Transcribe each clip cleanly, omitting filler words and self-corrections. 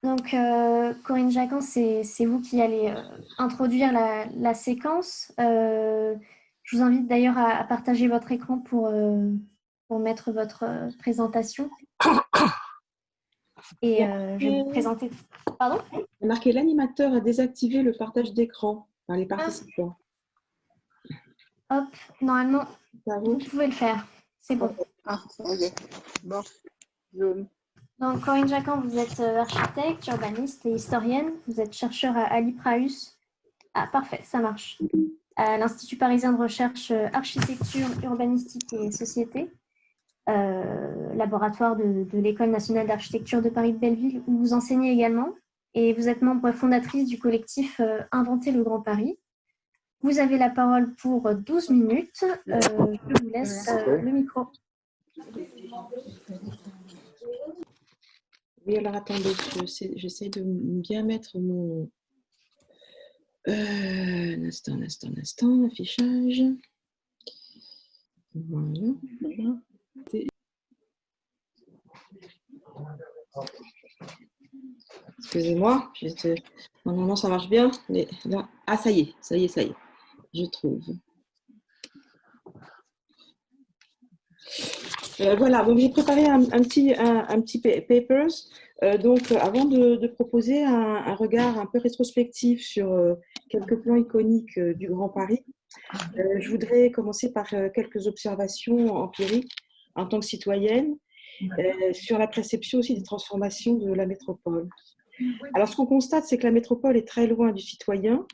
Donc, Corinne Jacquin, c'est vous qui allez introduire la séquence. Je vous invite d'ailleurs à partager votre écran pour mettre votre présentation. Et je vais vous présenter. Pardon? Il y a marqué l'animateur a désactivé le partage d'écran par les participants. Hop, normalement, vous pouvez le faire. C'est bon. Ah, ok. Bon. Zoom. Donc, Corinne Jacquin, vous êtes architecte, urbaniste et historienne. Vous êtes chercheur à l'IPRAUS. Ah, parfait, ça marche. À l'Institut parisien de recherche architecture, urbanistique et société, laboratoire de l'École nationale d'architecture de Paris de Belleville, où vous enseignez également. Et vous êtes membre fondatrice du collectif Inventer le Grand Paris. Vous avez la parole pour 12 minutes. Je vous laisse le micro. Oui, alors attendez, j'essaie de bien mettre mon... un instant, affichage. Voilà. Excusez-moi, normalement ça marche bien, mais là... Ah, ça y est, je trouve. Voilà, donc j'ai préparé un petit papers. Donc, avant de proposer un regard un peu rétrospectif sur quelques plans iconiques du Grand Paris, je voudrais commencer par quelques observations empiriques en tant que citoyenne sur la perception aussi des transformations de la métropole. Alors, ce qu'on constate, c'est que la métropole est très loin du citoyen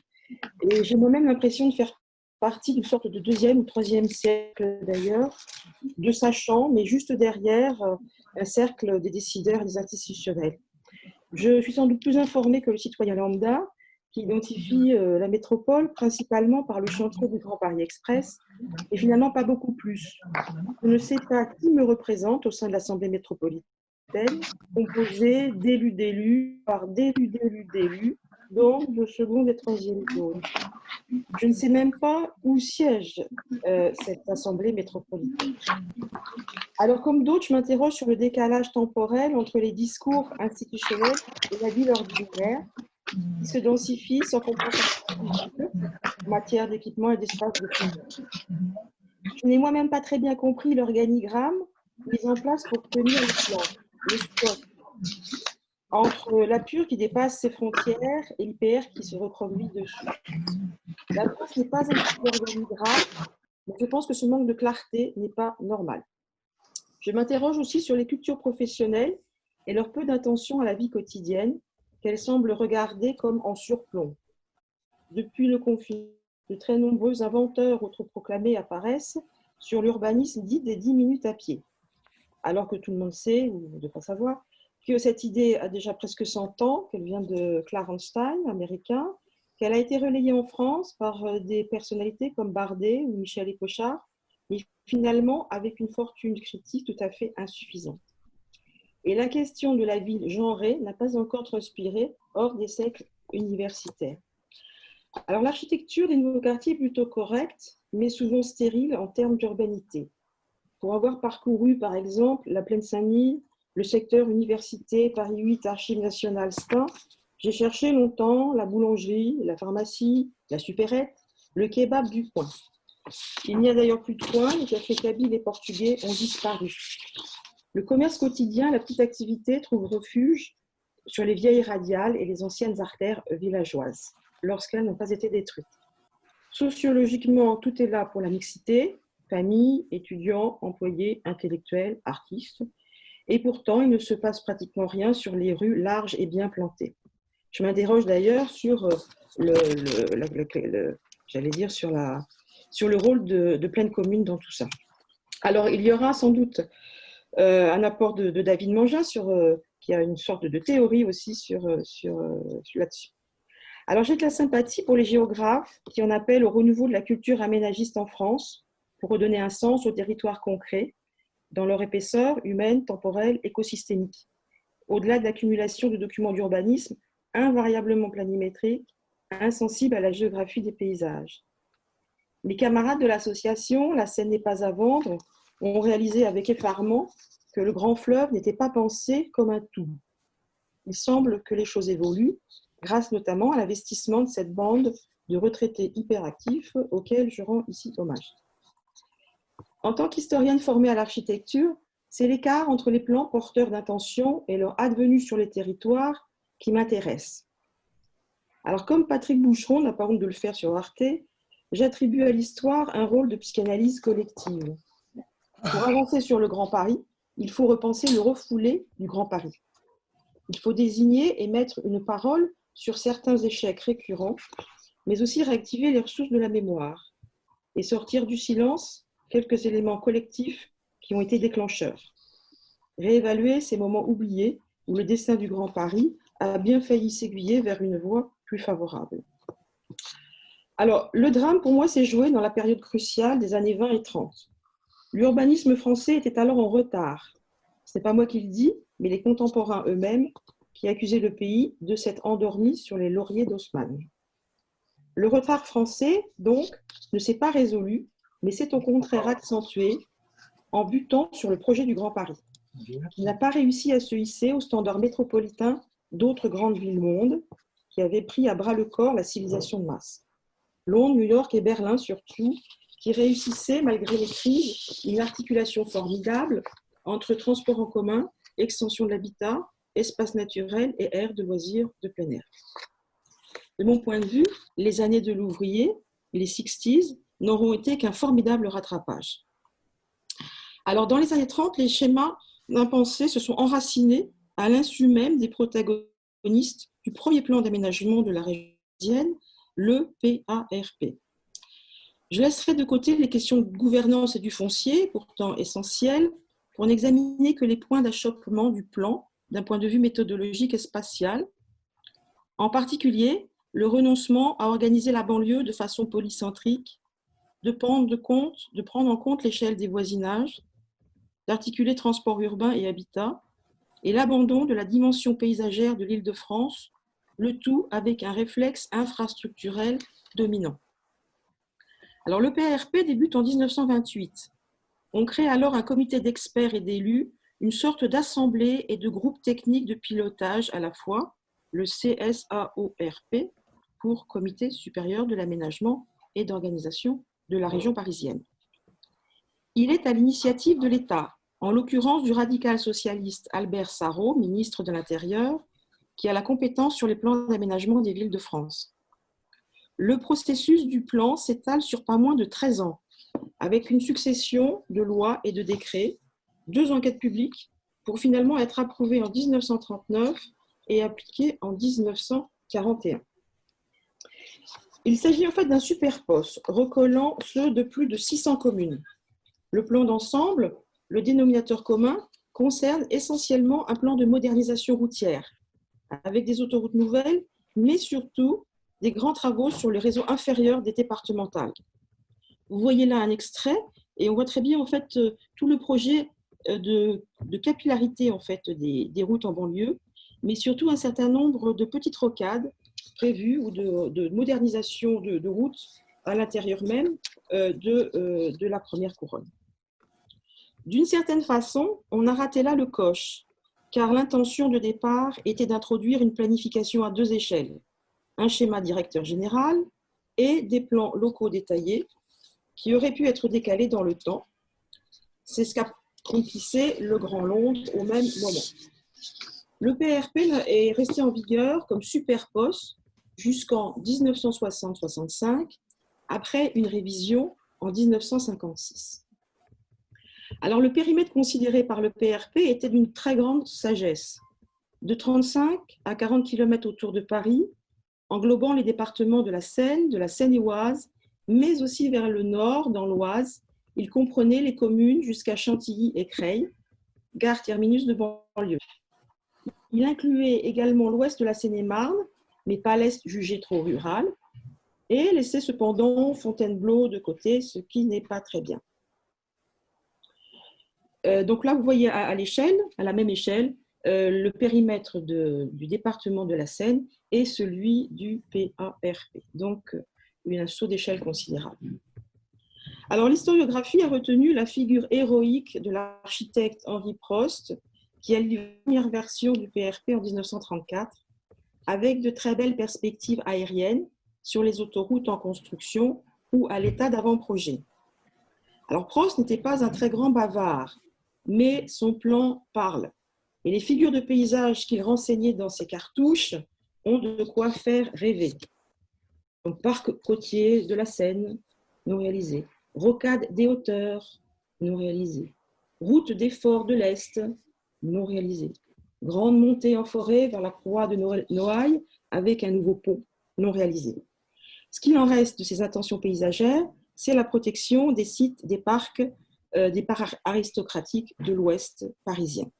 et j'ai moi-même l'impression de faire partie d'une sorte de deuxième ou troisième siècle d'ailleurs, de sachant, mais juste derrière un cercle des décideurs et des institutionnels. Je suis sans doute plus informée que le citoyen lambda, qui identifie la métropole principalement par le chantier du Grand Paris Express, et finalement pas beaucoup plus. Je ne sais pas qui me représente au sein de l'Assemblée métropolitaine, composée d'élus par d'élus, donc de seconde et troisième zone. Je ne sais même pas où siège cette Assemblée métropolitaine. Alors, comme d'autres, je m'interroge sur le décalage temporel entre les discours institutionnels et la ville ordinaire, qui se densifie sans compensation en matière d'équipement et d'espace de travail. Je n'ai moi-même pas très bien compris l'organigramme mis en place pour tenir le plan, le spot, entre la pure qui dépasse ses frontières et l'IPR qui se recroqueville dessus. La France n'est pas un type d'organigramme, mais je pense que ce manque de clarté n'est pas normal. Je m'interroge aussi sur les cultures professionnelles et leur peu d'attention à la vie quotidienne qu'elles semblent regarder comme en surplomb. Depuis le confinement, de très nombreux inventeurs autoproclamés apparaissent sur l'urbanisme dit des 10 minutes à pied. Alors que tout le monde sait, ou ne pas savoir, que cette idée a déjà presque 100 ans, qu'elle vient de Clarence Stein, américain, qu'elle a été relayée en France par des personnalités comme Bardet ou Michel Écochard, mais finalement avec une fortune critique tout à fait insuffisante. Et la question de la ville genrée n'a pas encore transpiré hors des cercles universitaires. Alors l'architecture des nouveaux quartiers est plutôt correcte, mais souvent stérile en termes d'urbanité. Pour avoir parcouru par exemple la Plaine Saint-Denis, le secteur université, Paris 8, Archives nationales Stein, j'ai cherché longtemps la boulangerie, la pharmacie, la supérette, le kebab du coin. Il n'y a d'ailleurs plus de coin, les cafés kabyles et portugais ont disparu. Le commerce quotidien, la petite activité trouve refuge sur les vieilles radiales et les anciennes artères villageoises, lorsqu'elles n'ont pas été détruites. Sociologiquement, tout est là pour la mixité, famille, étudiants, employés, intellectuels, artistes. Et pourtant, il ne se passe pratiquement rien sur les rues larges et bien plantées. Je m'interroge d'ailleurs sur sur le rôle de pleine commune dans tout ça. Alors, il y aura sans doute un apport de David Mangin qui a une sorte de théorie aussi là-dessus. Alors, j'ai de la sympathie pour les géographes qui en appellent au renouveau de la culture aménagiste en France pour redonner un sens aux territoires concrets dans leur épaisseur humaine, temporelle, écosystémique, au-delà de l'accumulation de documents d'urbanisme invariablement planimétriques, insensibles à la géographie des paysages. Mes camarades de l'association La Seine n'est pas à vendre ont réalisé avec effarement que le grand fleuve n'était pas pensé comme un tout. il semble que les choses évoluent, grâce notamment à l'investissement de cette bande de retraités hyperactifs auxquels je rends ici hommage. En tant qu'historienne formée à l'architecture, c'est l'écart entre les plans porteurs d'intention et leur advenue sur les territoires qui m'intéresse. Alors, comme Patrick Boucheron n'a pas honte de le faire sur Arte, j'attribue à l'histoire un rôle de psychanalyse collective. Pour avancer sur le Grand Paris, il faut repenser le refoulé du Grand Paris. Il faut désigner et mettre une parole sur certains échecs récurrents, mais aussi réactiver les ressources de la mémoire et sortir du silence quelques éléments collectifs qui ont été déclencheurs. Réévaluer ces moments oubliés où le destin du Grand Paris a bien failli s'aiguiller vers une voie plus favorable. Alors, le drame, pour moi, s'est joué dans la période cruciale des années 20 et 30. L'urbanisme français était alors en retard. Ce n'est pas moi qui le dis, mais les contemporains eux-mêmes qui accusaient le pays de s'être endormi sur les lauriers d'Haussmann. Le retard français, donc, ne s'est pas résolu, mais s'est au contraire accentué en butant sur le projet du Grand Paris, qui n'a pas réussi à se hisser au standard métropolitain d'autres grandes villes-mondes qui avaient pris à bras-le-corps la civilisation de masse. Londres, New York et Berlin surtout, qui réussissaient, malgré les crises, une articulation formidable entre transport en commun, extension de l'habitat, espace naturel et aires de loisirs de plein air. De mon point de vue, les années de l'ouvrier, les 60s, n'auront été qu'un formidable rattrapage. Alors, dans les années 30, les schémas d'impensés se sont enracinés à l'insu même des protagonistes du premier plan d'aménagement de la région parisienne, le PARP. Je laisserai de côté les questions de gouvernance et du foncier, pourtant essentielles, pour n'examiner que les points d'achoppement du plan d'un point de vue méthodologique et spatial, en particulier le renoncement à organiser la banlieue de façon polycentrique, de prendre en compte l'échelle des voisinages, d'articuler transport urbain et habitat, et l'abandon de la dimension paysagère de l'Île-de-France, le tout avec un réflexe infrastructurel dominant. Alors, le PARP débute en 1928. On crée alors un comité d'experts et d'élus, une sorte d'assemblée et de groupe technique de pilotage à la fois, le CSAORP, pour Comité supérieur de l'aménagement et d'organisation de la région parisienne. Il est à l'initiative de l'État, en l'occurrence du radical socialiste Albert Sarraut, ministre de l'Intérieur, qui a la compétence sur les plans d'aménagement des villes de France. Le processus du plan s'étale sur pas moins de 13 ans, avec une succession de lois et de décrets, 2 enquêtes publiques, pour finalement être approuvées en 1939 et appliquées en 1941. Il s'agit en fait d'un superposte recollant ceux de plus de 600 communes. Le plan d'ensemble, le dénominateur commun, concerne essentiellement un plan de modernisation routière, avec des autoroutes nouvelles, mais surtout des grands travaux sur le réseau inférieur des départementales. Vous voyez là un extrait, et on voit très bien en fait tout le projet de capillarité en fait des routes en banlieue, mais surtout un certain nombre de petites rocades prévues ou de modernisation de routes à l'intérieur même de la première couronne. D'une certaine façon, on a raté là le coche, car l'intention de départ était d'introduire une planification à 2 échelles, un schéma directeur général et des plans locaux détaillés qui auraient pu être décalés dans le temps. C'est ce qu'accomplissait le Grand Londres au même moment. Le PRP est resté en vigueur comme superposte jusqu'en 1960-65, après une révision en 1956. Alors, le périmètre considéré par le PRP était d'une très grande sagesse, de 35 à 40 km autour de Paris, englobant les départements de la Seine-et-Oise, mais aussi vers le nord, dans l'Oise. Il comprenait les communes jusqu'à Chantilly et Creil, gare terminus de banlieue. Il incluait également l'ouest de la Seine-et-Marne, mais pas l'est jugé trop rural, et laissait cependant Fontainebleau de côté, ce qui n'est pas très bien. Donc là, vous voyez à la même échelle, le périmètre du département de la Seine et celui du PARP, donc un saut d'échelle considérable. Alors, l'historiographie a retenu la figure héroïque de l'architecte Henri Prost, qui a livré la première version du PRP en 1934, avec de très belles perspectives aériennes sur les autoroutes en construction ou à l'état d'avant-projet. Alors Prost n'était pas un très grand bavard, mais son plan parle. Et les figures de paysages qu'il renseignait dans ses cartouches ont de quoi faire rêver. Donc, parc côtier de la Seine, non réalisé. Rocade des hauteurs, non réalisé. Route des forts de l'Est, non réalisé. Grande montée en forêt vers la croix de Noailles avec un nouveau pont, non réalisé. Ce qu'il en reste de ces intentions paysagères, c'est la protection des sites des parcs aristocratiques de l'Ouest parisien.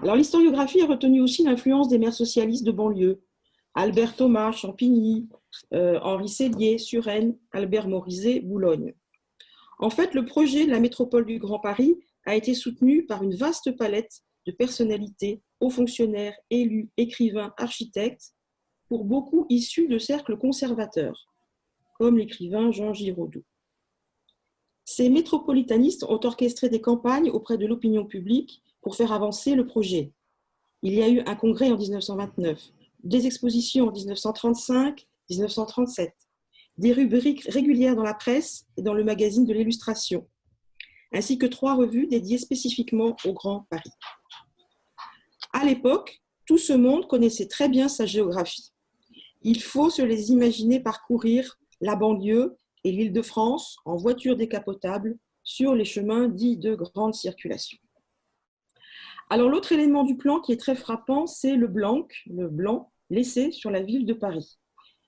Alors l'historiographie a retenu aussi l'influence des maires socialistes de banlieue, Albert Thomas, Champigny, Henri Sellier, Suresnes, Albert Morizet, Boulogne. En fait, le projet de la métropole du Grand Paris a été soutenu par une vaste palette de personnalités, hauts fonctionnaires, élus, écrivains, architectes, pour beaucoup issus de cercles conservateurs, comme l'écrivain Jean Giraudoux. Ces métropolitanistes ont orchestré des campagnes auprès de l'opinion publique pour faire avancer le projet. Il y a eu un congrès en 1929, des expositions en 1935, 1937, des rubriques régulières dans la presse et dans le magazine de l'Illustration, ainsi que 3 revues dédiées spécifiquement au Grand Paris. À l'époque, tout ce monde connaissait très bien sa géographie. Il faut se les imaginer parcourir la banlieue et l'Île-de-France en voiture décapotable sur les chemins dits de grande circulation. Alors l'autre élément du plan qui est très frappant, c'est le blanc laissé sur la ville de Paris.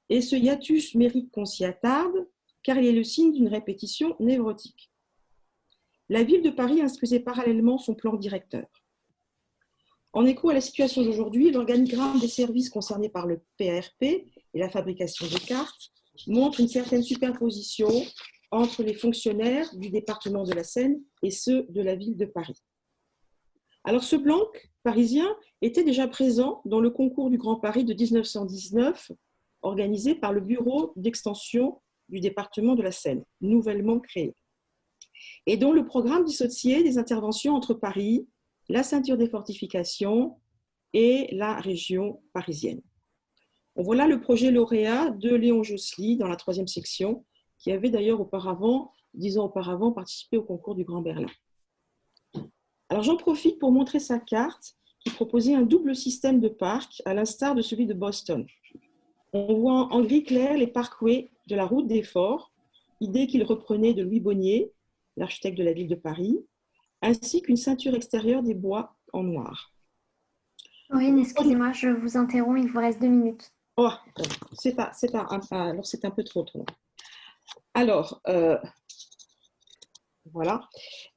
Et ce hiatus mérite qu'on s'y attarde, car il est le signe d'une répétition névrotique. La ville de Paris instruisait parallèlement son plan directeur. En écho à la situation d'aujourd'hui, l'organigramme des services concernés par le PRP et la fabrication des cartes montre une certaine superposition entre les fonctionnaires du département de la Seine et ceux de la ville de Paris. Alors ce blanc parisien était déjà présent dans le concours du Grand Paris de 1919, organisé par le bureau d'extension du département de la Seine, nouvellement créé, et dont le programme dissociait des interventions entre Paris, la ceinture des fortifications et la région parisienne. On voit là le projet lauréat de Léon Josely dans la 3e section, qui avait d'ailleurs 10 ans auparavant, participé au concours du Grand Berlin. Alors j'en profite pour montrer sa carte qui proposait un double système de parcs à l'instar de celui de Boston. On voit en gris clair les parkways de la route des Forts, idée qu'il reprenait de Louis Bonnier, l'architecte de la ville de Paris, ainsi qu'une ceinture extérieure des bois en noir. Aurine, excusez-moi, je vous interromps, il vous reste 2 minutes. Oh, alors c'est un peu trop. Alors, voilà.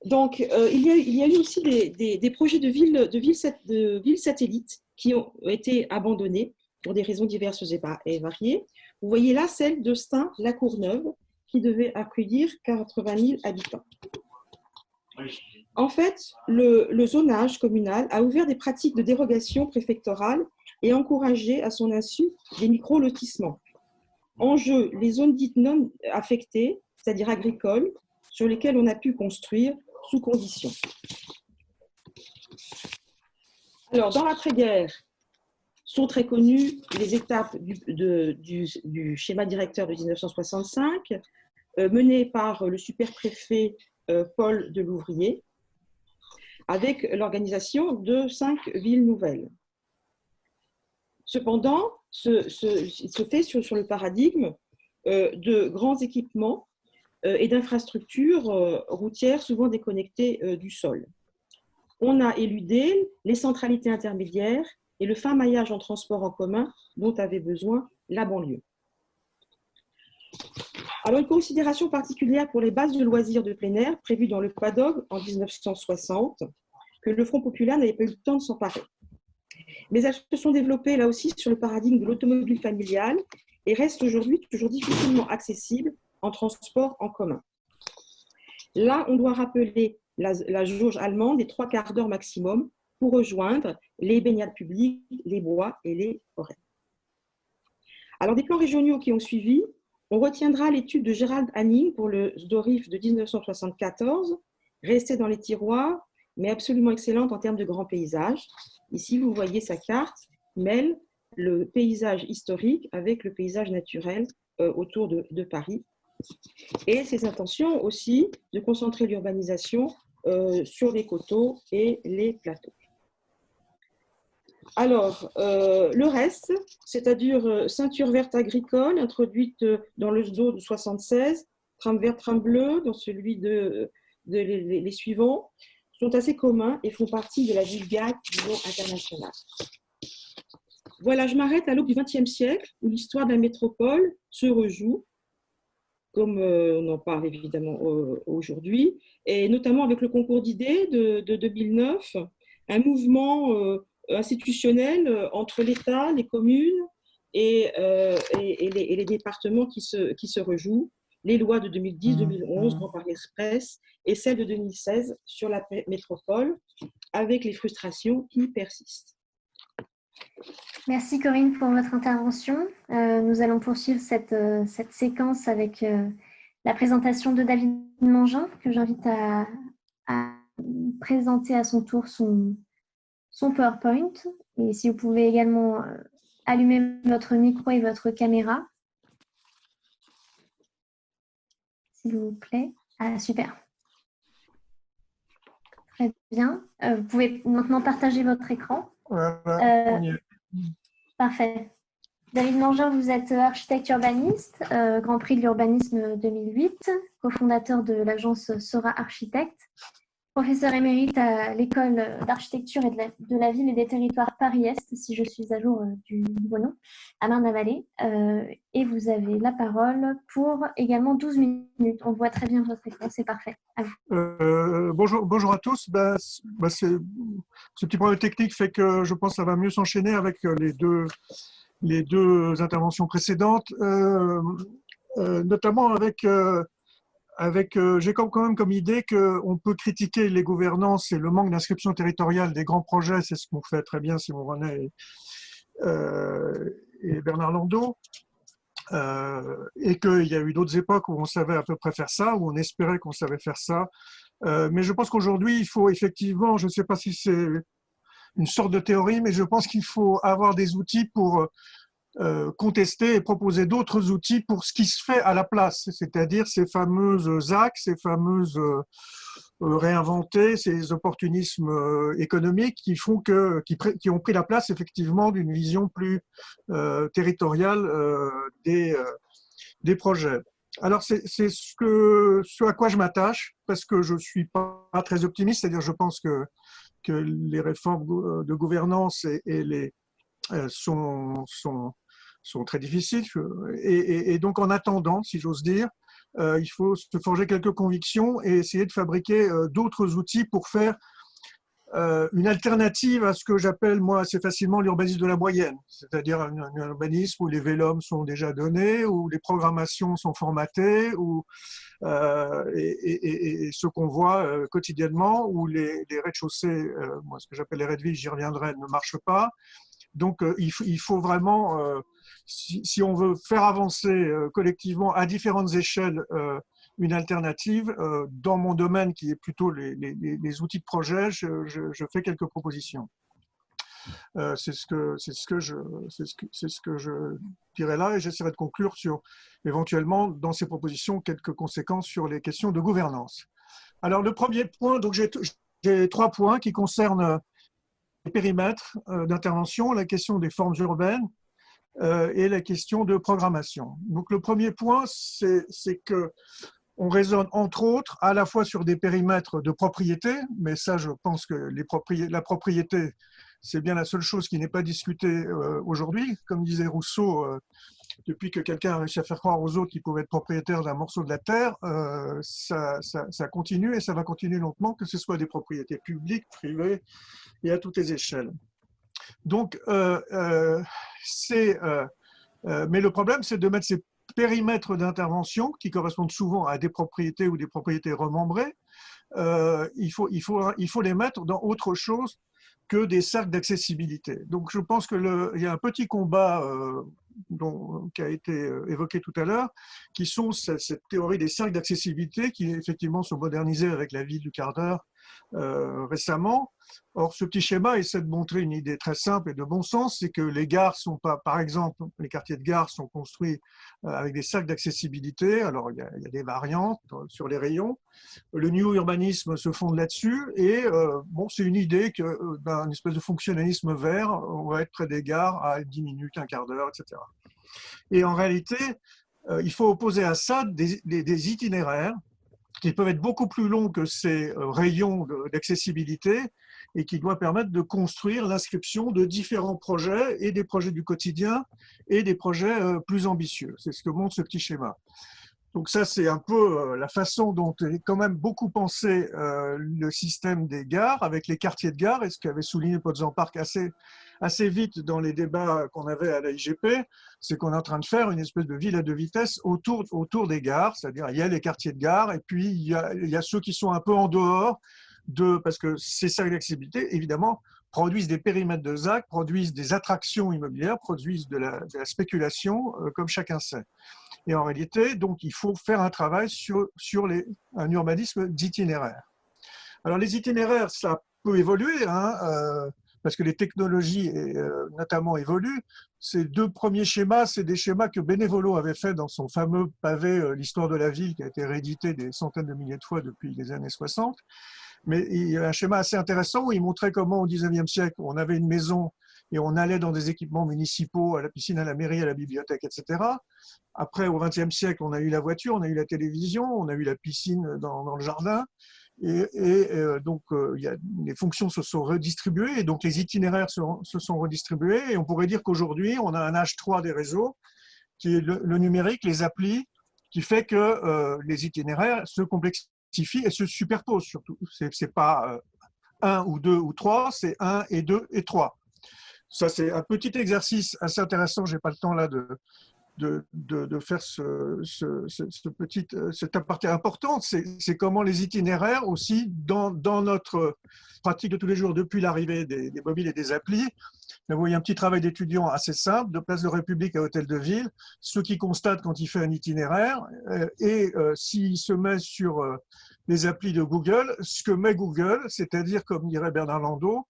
Donc, il y a eu aussi des projets de villes satellites qui ont été abandonnés pour des raisons diverses et variées. Vous voyez là celle de Stein-la-Courneuve qui devait accueillir 80 000 habitants. En fait, le zonage communal a ouvert des pratiques de dérogation préfectorale et encouragé à son insu des micro-lotissements. En jeu, les zones dites non affectées, c'est-à-dire agricoles, sur lesquelles on a pu construire sous conditions. Alors, dans l'après-guerre, sont très connues les étapes du schéma directeur de 1965, mené par le super-préfet Paul Delouvrier, avec l'organisation de 5 villes nouvelles. Cependant, il se fait sur le paradigme de grands équipements et d'infrastructures routières souvent déconnectées du sol. On a éludé les centralités intermédiaires et le fin maillage en transport en commun dont avait besoin la banlieue. Alors, une considération particulière pour les bases de loisirs de plein air prévues dans le PADOG en 1960, que le Front populaire n'avait pas eu le temps de s'emparer. Mais elles se sont développées là aussi sur le paradigme de l'automobile familiale et restent aujourd'hui toujours difficilement accessibles en transport en commun. Là, on doit rappeler la jauge allemande des 3 quarts d'heure maximum pour rejoindre les baignades publiques, les bois et les forêts. Alors, des plans régionaux qui ont suivi, on retiendra l'étude de Gérald Hanning pour le SDORIF de 1974, resté dans les tiroirs, mais absolument excellente en termes de grands paysages. Ici, vous voyez sa carte mêle le paysage historique avec le paysage naturel autour de Paris. Et ses intentions aussi de concentrer l'urbanisation sur les coteaux et les plateaux. Alors, le reste, c'est-à-dire ceinture verte agricole introduite dans le SDO de 76, trame verte, trame bleue, dans celui les suivants, sont assez communs et font partie de la vulgate du niveau international. Voilà, je m'arrête à l'aube du XXe siècle, où l'histoire de la métropole se rejoue, comme on en parle évidemment aujourd'hui, et notamment avec le concours d'idées de 2009, un mouvement institutionnel entre l'État, les communes et les départements qui se rejouent, les lois de 2010-2011, Grand Paris Express, et celle de 2016 sur la métropole, avec les frustrations qui persistent. Merci Corinne pour votre intervention. Nous allons poursuivre cette séquence avec la présentation de David Mangin, que j'invite à présenter à son tour son PowerPoint. Et si vous pouvez également allumer votre micro et votre caméra, s'il vous plaît. Ah, super. Très bien. Vous pouvez maintenant partager votre écran. Voilà, on y est. Parfait. David Mangin, vous êtes architecte urbaniste, Grand Prix de l'urbanisme 2008, cofondateur de l'agence Sora Architecte, professeur émérite à l'école d'architecture et de la ville et des territoires Paris-Est, si je suis à jour du bon nom, à Marne-la-Vallée. Et vous avez la parole pour également 12 minutes. On voit très bien votre écran, c'est parfait. À vous. Bonjour à tous. Ce petit problème technique fait que je pense que ça va mieux s'enchaîner avec les deux interventions précédentes, notamment j'ai quand même comme idée qu'on peut critiquer les gouvernances et le manque d'inscription territoriale des grands projets, c'est ce qu'on fait très bien Simon Renet et Bernard Landau, et qu'il y a eu d'autres époques où on savait à peu près faire ça, où on espérait qu'on savait faire ça. Mais je pense qu'aujourd'hui, il faut effectivement, je ne sais pas si c'est une sorte de théorie, mais je pense qu'il faut avoir des outils pour contester et proposer d'autres outils pour ce qui se fait à la place, c'est-à-dire ces fameuses ZAC, ces fameuses réinventer, ces opportunismes économiques qui ont pris la place effectivement d'une vision plus territoriale des projets. Alors c'est ce à quoi je m'attache, parce que je ne suis pas très optimiste, c'est-à-dire je pense que les réformes de gouvernance sont très difficiles. Et donc, en attendant, si j'ose dire, il faut se forger quelques convictions et essayer de fabriquer d'autres outils pour faire une alternative à ce que j'appelle, moi, assez facilement l'urbanisme de la moyenne, c'est-à-dire un urbanisme où les vélums sont déjà donnés, où les programmations sont formatées, et ce qu'on voit quotidiennement, où les rez-de-chaussée, moi, ce que j'appelle les rez-de-ville, j'y reviendrai, ne marchent pas. Donc, il faut vraiment, si on veut faire avancer collectivement à différentes échelles une alternative, dans mon domaine qui est plutôt les outils de projet, je fais quelques propositions. C'est ce que je dirais là, et j'essaierai de conclure sur, éventuellement, dans ces propositions, quelques conséquences sur les questions de gouvernance. Alors, le premier point, donc j'ai 3 points qui concernent les périmètres d'intervention, la question des formes urbaines et la question de programmation. Donc le premier point, c'est que on raisonne entre autres à la fois sur des périmètres de propriété, mais ça je pense que la propriété, c'est bien la seule chose qui n'est pas discutée aujourd'hui. Comme disait Rousseau, depuis que quelqu'un a réussi à faire croire aux autres qu'il pouvait être propriétaire d'un morceau de la terre, ça continue et ça va continuer longtemps, que ce soit des propriétés publiques, privées et à toutes les échelles. Donc, mais le problème, c'est de mettre ces périmètres d'intervention qui correspondent souvent à des propriétés ou des propriétés remembrées. Il faut les mettre dans autre chose que des cercles d'accessibilité. Donc, je pense qu'il y a un petit combat qui a été évoqué tout à l'heure, qui sont cette théorie des cercles d'accessibilité qui effectivement sont modernisés avec la ville du quart d'heure récemment. Or, ce petit schéma essaie de montrer une idée très simple et de bon sens, c'est que les gares sont pas, par exemple, les quartiers de gare sont construits avec des cercles d'accessibilité. Alors, il y a des variantes sur les rayons. Le new urbanisme se fonde là-dessus et bon, c'est une idée que d'un espèce de fonctionnalisme vert, on va être près des gares à 10 minutes, un quart d'heure, etc. Et en réalité, il faut opposer à ça des itinéraires qui peuvent être beaucoup plus longs que ces rayons d'accessibilité et qui doivent permettre de construire l'inscription de différents projets et des projets du quotidien et des projets plus ambitieux. C'est ce que montre ce petit schéma. Donc ça, c'est un peu la façon dont est quand même beaucoup pensé le système des gares avec les quartiers de gare, et ce qu'avait souligné Podzampark assez vite dans les débats qu'on avait à la IGP, c'est qu'on est en train de faire une espèce de ville à deux vitesses autour des gares, c'est-à-dire il y a les quartiers de gare et puis il y a ceux qui sont un peu en dehors, parce que ces cercles d'accessibilité, évidemment, produisent des périmètres de ZAC, produisent des attractions immobilières, produisent de la spéculation, comme chacun sait. Et en réalité, donc, il faut faire un travail sur un urbanisme d'itinéraire. Alors, les itinéraires, ça peut évoluer, parce que les technologies, notamment, évoluent. Ces deux premiers schémas, c'est des schémas que Benevolo avait fait dans son fameux pavé « L'histoire de la ville », qui a été réédité des centaines de milliers de fois depuis les années 60. Mais il y a un schéma assez intéressant où il montrait comment, au 19e siècle, on avait une maison et on allait dans des équipements municipaux, à la piscine, à la mairie, à la bibliothèque, etc. Après, au XXe siècle, on a eu la voiture, on a eu la télévision, on a eu la piscine dans le jardin. Donc, les fonctions se sont redistribuées et donc les itinéraires se sont redistribués. Et on pourrait dire qu'aujourd'hui, on a un H3 des réseaux, qui est le numérique, les applis, qui fait que les itinéraires se complexifient et se superposent surtout. C'est pas 1 ou 2 ou 3, c'est 1 et 2 et 3. Ça, c'est un petit exercice assez intéressant. Je n'ai pas le temps là de faire cette partie importante. C'est comment les itinéraires aussi, dans notre pratique de tous les jours, depuis l'arrivée des mobiles et des applis, vous voyez un petit travail d'étudiant assez simple, de Place de République à Hôtel de Ville, ce qui constate quand il fait un itinéraire, et s'il se met sur les applis de Google, ce que met Google, c'est-à-dire, comme dirait Bernard Landau,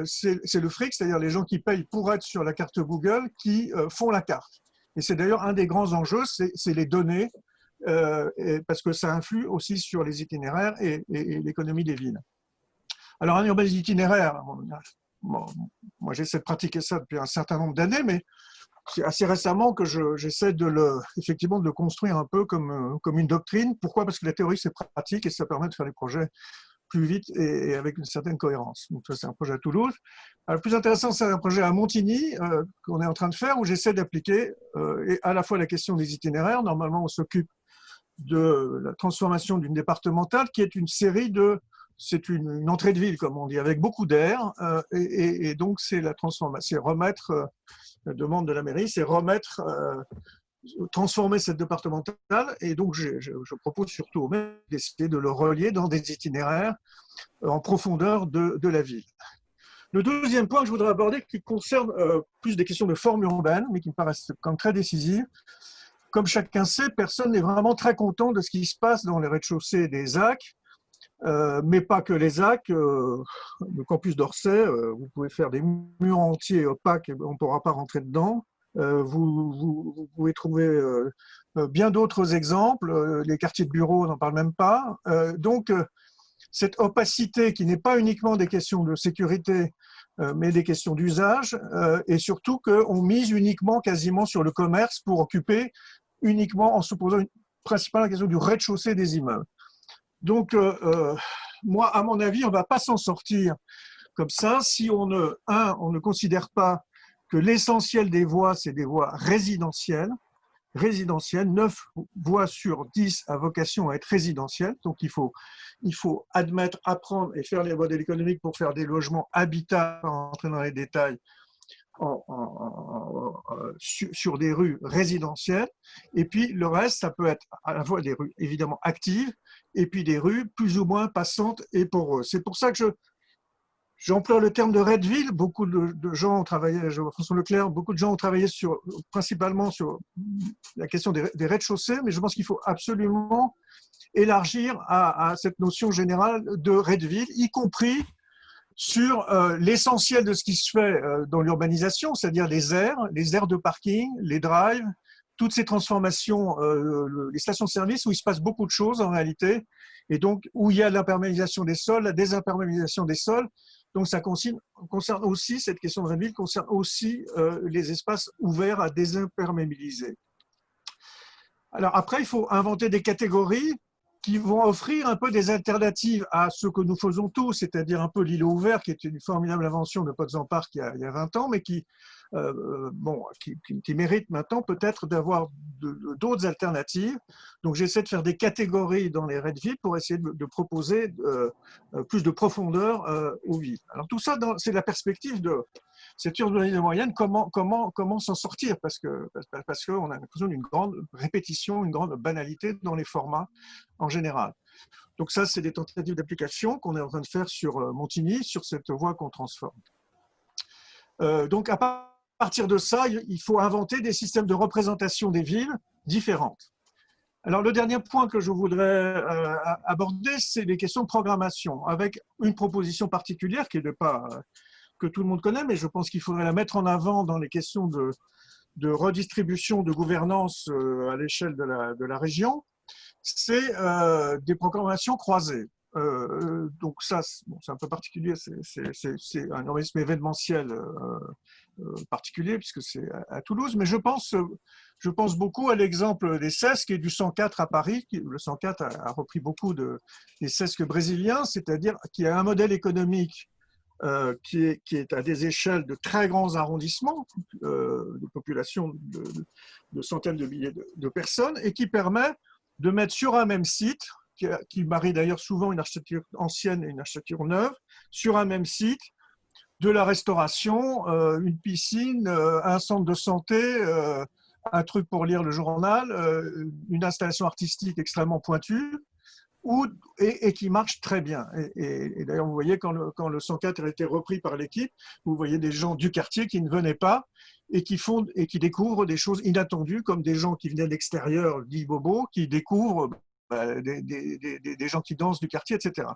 c'est le fric, c'est-à-dire les gens qui payent pour être sur la carte Google, qui font la carte. Et c'est d'ailleurs un des grands enjeux, c'est les données, parce que ça influe aussi sur les itinéraires et l'économie des villes. Alors, un urbanisme itinéraire, bon, moi j'essaie de pratiquer ça depuis un certain nombre d'années, mais c'est assez récemment que j'essaie effectivement de le construire un peu comme une doctrine. Pourquoi? Parce que la théorie c'est pratique et ça permet de faire des projets plus vite et avec une certaine cohérence. Donc ça, c'est un projet à Toulouse. Alors, le plus intéressant, c'est un projet à Montigny qu'on est en train de faire, où j'essaie d'appliquer à la fois la question des itinéraires. Normalement, on s'occupe de la transformation d'une départementale qui est une série c'est une entrée de ville, comme on dit, avec beaucoup d'air. Et donc, c'est la transformation, c'est remettre, la demande de la mairie, c'est transformer cette départementale, et donc je propose surtout aux maires d'essayer de le relier dans des itinéraires en profondeur de la ville. Le deuxième point que je voudrais aborder, qui concerne plus des questions de forme urbaine, mais qui me paraissent quand même très décisives. Comme chacun sait, personne n'est vraiment très content de ce qui se passe dans les rez-de-chaussée des ZAC, mais pas que les ZAC. Le campus d'Orsay, vous pouvez faire des murs entiers opaques et on ne pourra pas rentrer dedans. Vous pouvez trouver bien d'autres exemples, les quartiers de bureaux, on n'en parle même pas. Donc, cette opacité qui n'est pas uniquement des questions de sécurité, mais des questions d'usage, et surtout qu'on mise uniquement quasiment sur le commerce pour occuper uniquement en se posant principalement la question du rez-de-chaussée des immeubles. Donc, moi, à mon avis, on ne va pas s'en sortir comme ça si on ne considère pas que l'essentiel des voies, c'est des voies résidentielles. 9 voies sur 10 à vocation à être résidentielles. Donc, il faut admettre, apprendre et faire les modèles économiques pour faire des logements habitables, sans entrer dans les détails, sur des rues résidentielles. Et puis, le reste, ça peut être à la fois des rues évidemment actives et puis des rues plus ou moins passantes et poreuses. C'est pour ça que j'emploie le terme de raid-ville. Beaucoup de gens ont travaillé, François Leclerc, beaucoup de gens ont travaillé principalement sur la question des rez-de-chaussée, mais je pense qu'il faut absolument élargir à cette notion générale de Redville, y compris sur l'essentiel de ce qui se fait dans l'urbanisation, c'est-à-dire les aires de parking, les drives, toutes ces transformations, les stations-service où il se passe beaucoup de choses en réalité, et donc où il y a l'imperméabilisation des sols, la désimperméabilisation des sols. Donc ça concerne aussi, cette question de Redville concerne aussi les espaces ouverts à désimperméabiliser. Alors après, il faut inventer des catégories qui vont offrir un peu des alternatives à ce que nous faisons tous, c'est-à-dire un peu l'îlot ouvert, qui est une formidable invention de Potsdam Park il y a 20 ans, mais qui mérite maintenant peut-être d'avoir d'autres alternatives. Donc j'essaie de faire des catégories dans les Redvilles pour essayer de proposer plus de profondeur aux villes. Alors tout ça, c'est la perspective de cette urbanisation moyenne, comment s'en sortir, parce qu'on a l'impression d'une grande répétition, une grande banalité dans les formats en général. Donc ça, c'est des tentatives d'application qu'on est en train de faire sur Montigny, sur cette voie qu'on transforme. Donc à partir de ça, il faut inventer des systèmes de représentation des villes différentes. Alors le dernier point que je voudrais aborder, c'est les questions de programmation, avec une proposition particulière qui n'est pas que tout le monde connaît, mais je pense qu'il faudrait la mettre en avant dans les questions de redistribution de gouvernance à l'échelle de la région, c'est des programmations croisées. Donc ça, c'est un peu particulier, c'est un organisme événementiel particulier, puisque c'est à Toulouse, mais je pense beaucoup à l'exemple des CESC et du 104 à Paris. Le 104 a repris beaucoup des CESC brésiliens, c'est-à-dire qu'il y a un modèle économique qui est à des échelles de très grands arrondissements, de population de centaines de milliers de personnes, et qui permet de mettre sur un même site, qui marie d'ailleurs souvent une architecture ancienne et une architecture neuve, sur un même site, de la restauration, une piscine, un centre de santé, un truc pour lire le journal, une installation artistique extrêmement pointue, et qui marche très bien. Et d'ailleurs, vous voyez, quand le 104 a été repris par l'équipe, vous voyez des gens du quartier qui ne venaient pas et qui découvrent des choses inattendues, comme des gens qui venaient de l'extérieur, dits bobos, qui découvrent des gens qui dansent du quartier, etc.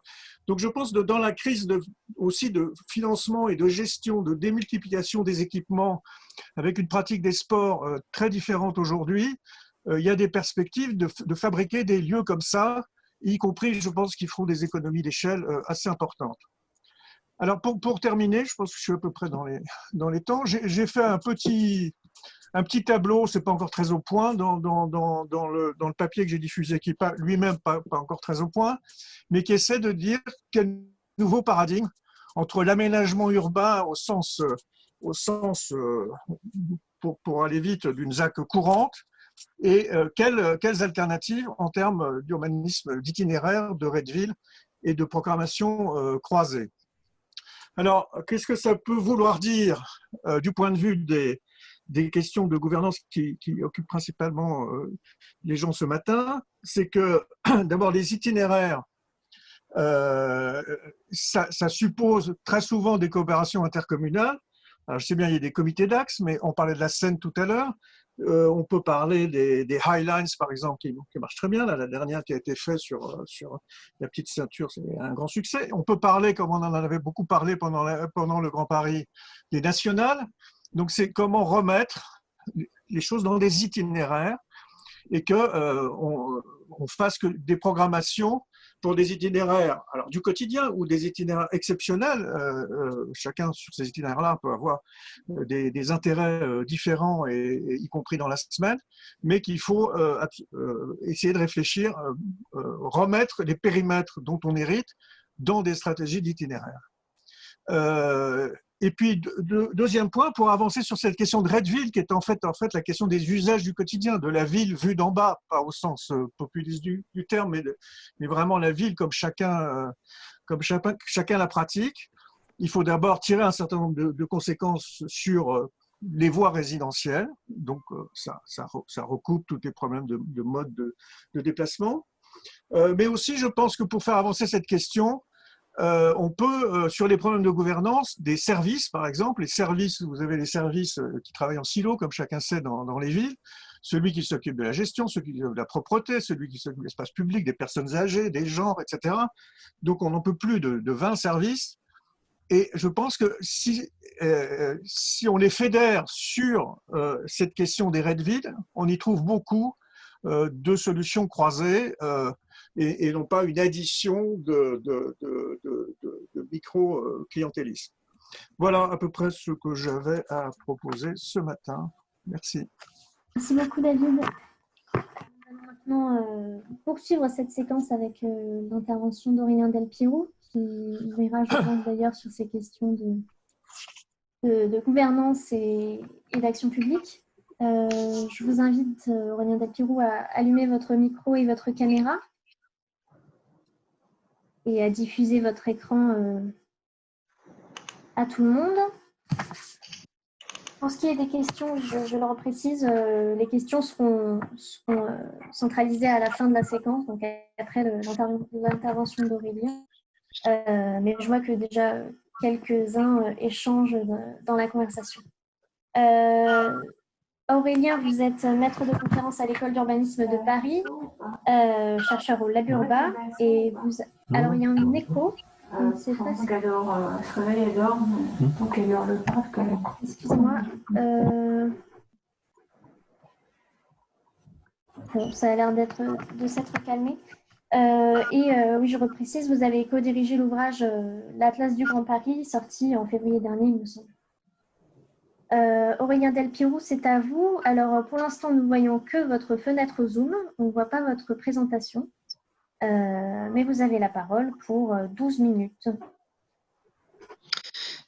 Donc je pense que dans la crise aussi de financement et de gestion, de démultiplication des équipements, avec une pratique des sports très différente aujourd'hui, il y a des perspectives de fabriquer des lieux comme ça, y compris, je pense, qu'ils feront des économies d'échelle assez importantes. Alors, pour terminer, je pense que je suis à peu près dans les temps, j'ai fait un petit tableau, c'est pas encore très au point, dans le papier que j'ai diffusé, qui n'est lui-même pas encore très au point, mais qui essaie de dire quel nouveau paradigme entre l'aménagement urbain au sens pour aller vite, d'une ZAC courante, et quelles alternatives en termes d'urbanisme d'itinéraire, de Redville et de programmation croisée. Alors, qu'est-ce que ça peut vouloir dire du point de vue des questions de gouvernance qui occupent principalement les gens ce matin? C'est que d'abord les itinéraires, ça suppose très souvent des coopérations intercommunales. Alors, je sais bien, il y a des comités d'axe, mais on parlait de la Seine tout à l'heure. On peut parler des Highlines, par exemple, qui marchent très bien. Là, la dernière qui a été faite sur la petite ceinture, c'est un grand succès. On peut parler, comme on en avait beaucoup parlé pendant le Grand Paris, des nationales. Donc, c'est comment remettre les choses dans des itinéraires et qu'on fasse que des programmations pour des itinéraires alors, du quotidien ou des itinéraires exceptionnels. Chacun sur ces itinéraires-là peut avoir des intérêts différents, y compris dans la semaine, mais qu'il faut essayer de réfléchir, remettre les périmètres dont on hérite dans des stratégies d'itinéraire. Et puis, deuxième point, pour avancer sur cette question de Redville, qui est en fait la question des usages du quotidien, de la ville vue d'en bas, pas au sens populiste du terme, mais vraiment la ville comme chacun la pratique. Il faut d'abord tirer un certain nombre de conséquences sur les voies résidentielles, donc ça recoupe tous les problèmes de mode de déplacement. Mais aussi, je pense que pour faire avancer cette question, on peut, sur les problèmes de gouvernance, des services, par exemple, vous avez les services qui travaillent en silo, comme chacun sait, dans les villes, celui qui s'occupe de la gestion, celui qui s'occupe de la propreté, celui qui s'occupe de l'espace public, des personnes âgées, des genres, etc. Donc on n'en peut plus de 20 services. Et je pense que si on les fédère sur cette question des raids vides, on y trouve beaucoup de solutions croisées et non pas une addition de micro-clientélisme. Voilà à peu près ce que j'avais à proposer ce matin. Merci. Merci beaucoup, David. Nous allons maintenant poursuivre cette séquence avec l'intervention d'Aurélien Delpiro, qui ouvrira, je pense, d'ailleurs sur ces questions de gouvernance et d'action publique. Je vous invite, Aurélien Delpiro, à allumer votre micro et votre caméra et à diffuser votre écran à tout le monde. Pour ce qui est des questions, je le reprécise, les questions seront centralisées à la fin de la séquence, donc après l'intervention d'Aurélien. Mais je vois que déjà quelques-uns échangent dans la conversation. Aurélien, vous êtes maître de conférence à l'école d'urbanisme de Paris, chercheur au Laburba, et alors il y a un écho. C'est pas si... Elle se réveille, elle dort, donc elle hurle pas. Excusez-moi. Bon, ça a l'air de s'être calmé. Oui, je reprécise, vous avez co-dirigé l'ouvrage L'Atlas du Grand Paris, sorti en février dernier, il me semble. Aurélien Delpiro, c'est à vous. Alors, pour l'instant, nous ne voyons que votre fenêtre Zoom. On ne voit pas votre présentation. Mais vous avez la parole pour 12 minutes.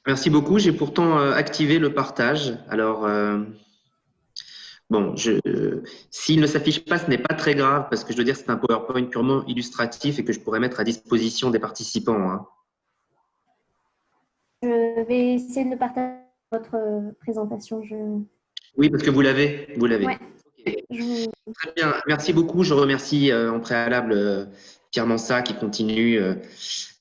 Merci beaucoup. J'ai pourtant activé le partage. Alors, bon, s'il ne s'affiche pas, ce n'est pas très grave parce que je dois dire que c'est un PowerPoint purement illustratif et que je pourrais mettre à disposition des participants. Hein. Je vais essayer de le partager votre présentation. Oui, parce que vous l'avez. Ouais. Très bien, merci beaucoup. Je remercie en préalable Pierre Mansat qui continue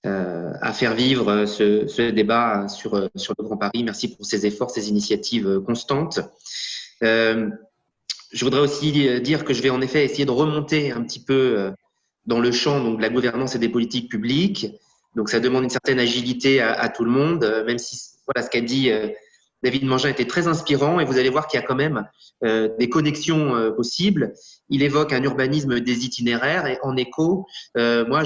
à faire vivre ce débat sur le Grand Paris. Merci pour ses efforts, ses initiatives constantes. Je voudrais aussi dire que je vais en effet essayer de remonter un petit peu dans le champ donc, de la gouvernance et des politiques publiques. Donc ça demande une certaine agilité à tout le monde, même si voilà, ce qu'a dit David Mangin était très inspirant et vous allez voir qu'il y a quand même des connexions possibles. Il évoque un urbanisme des itinéraires et en écho, moi,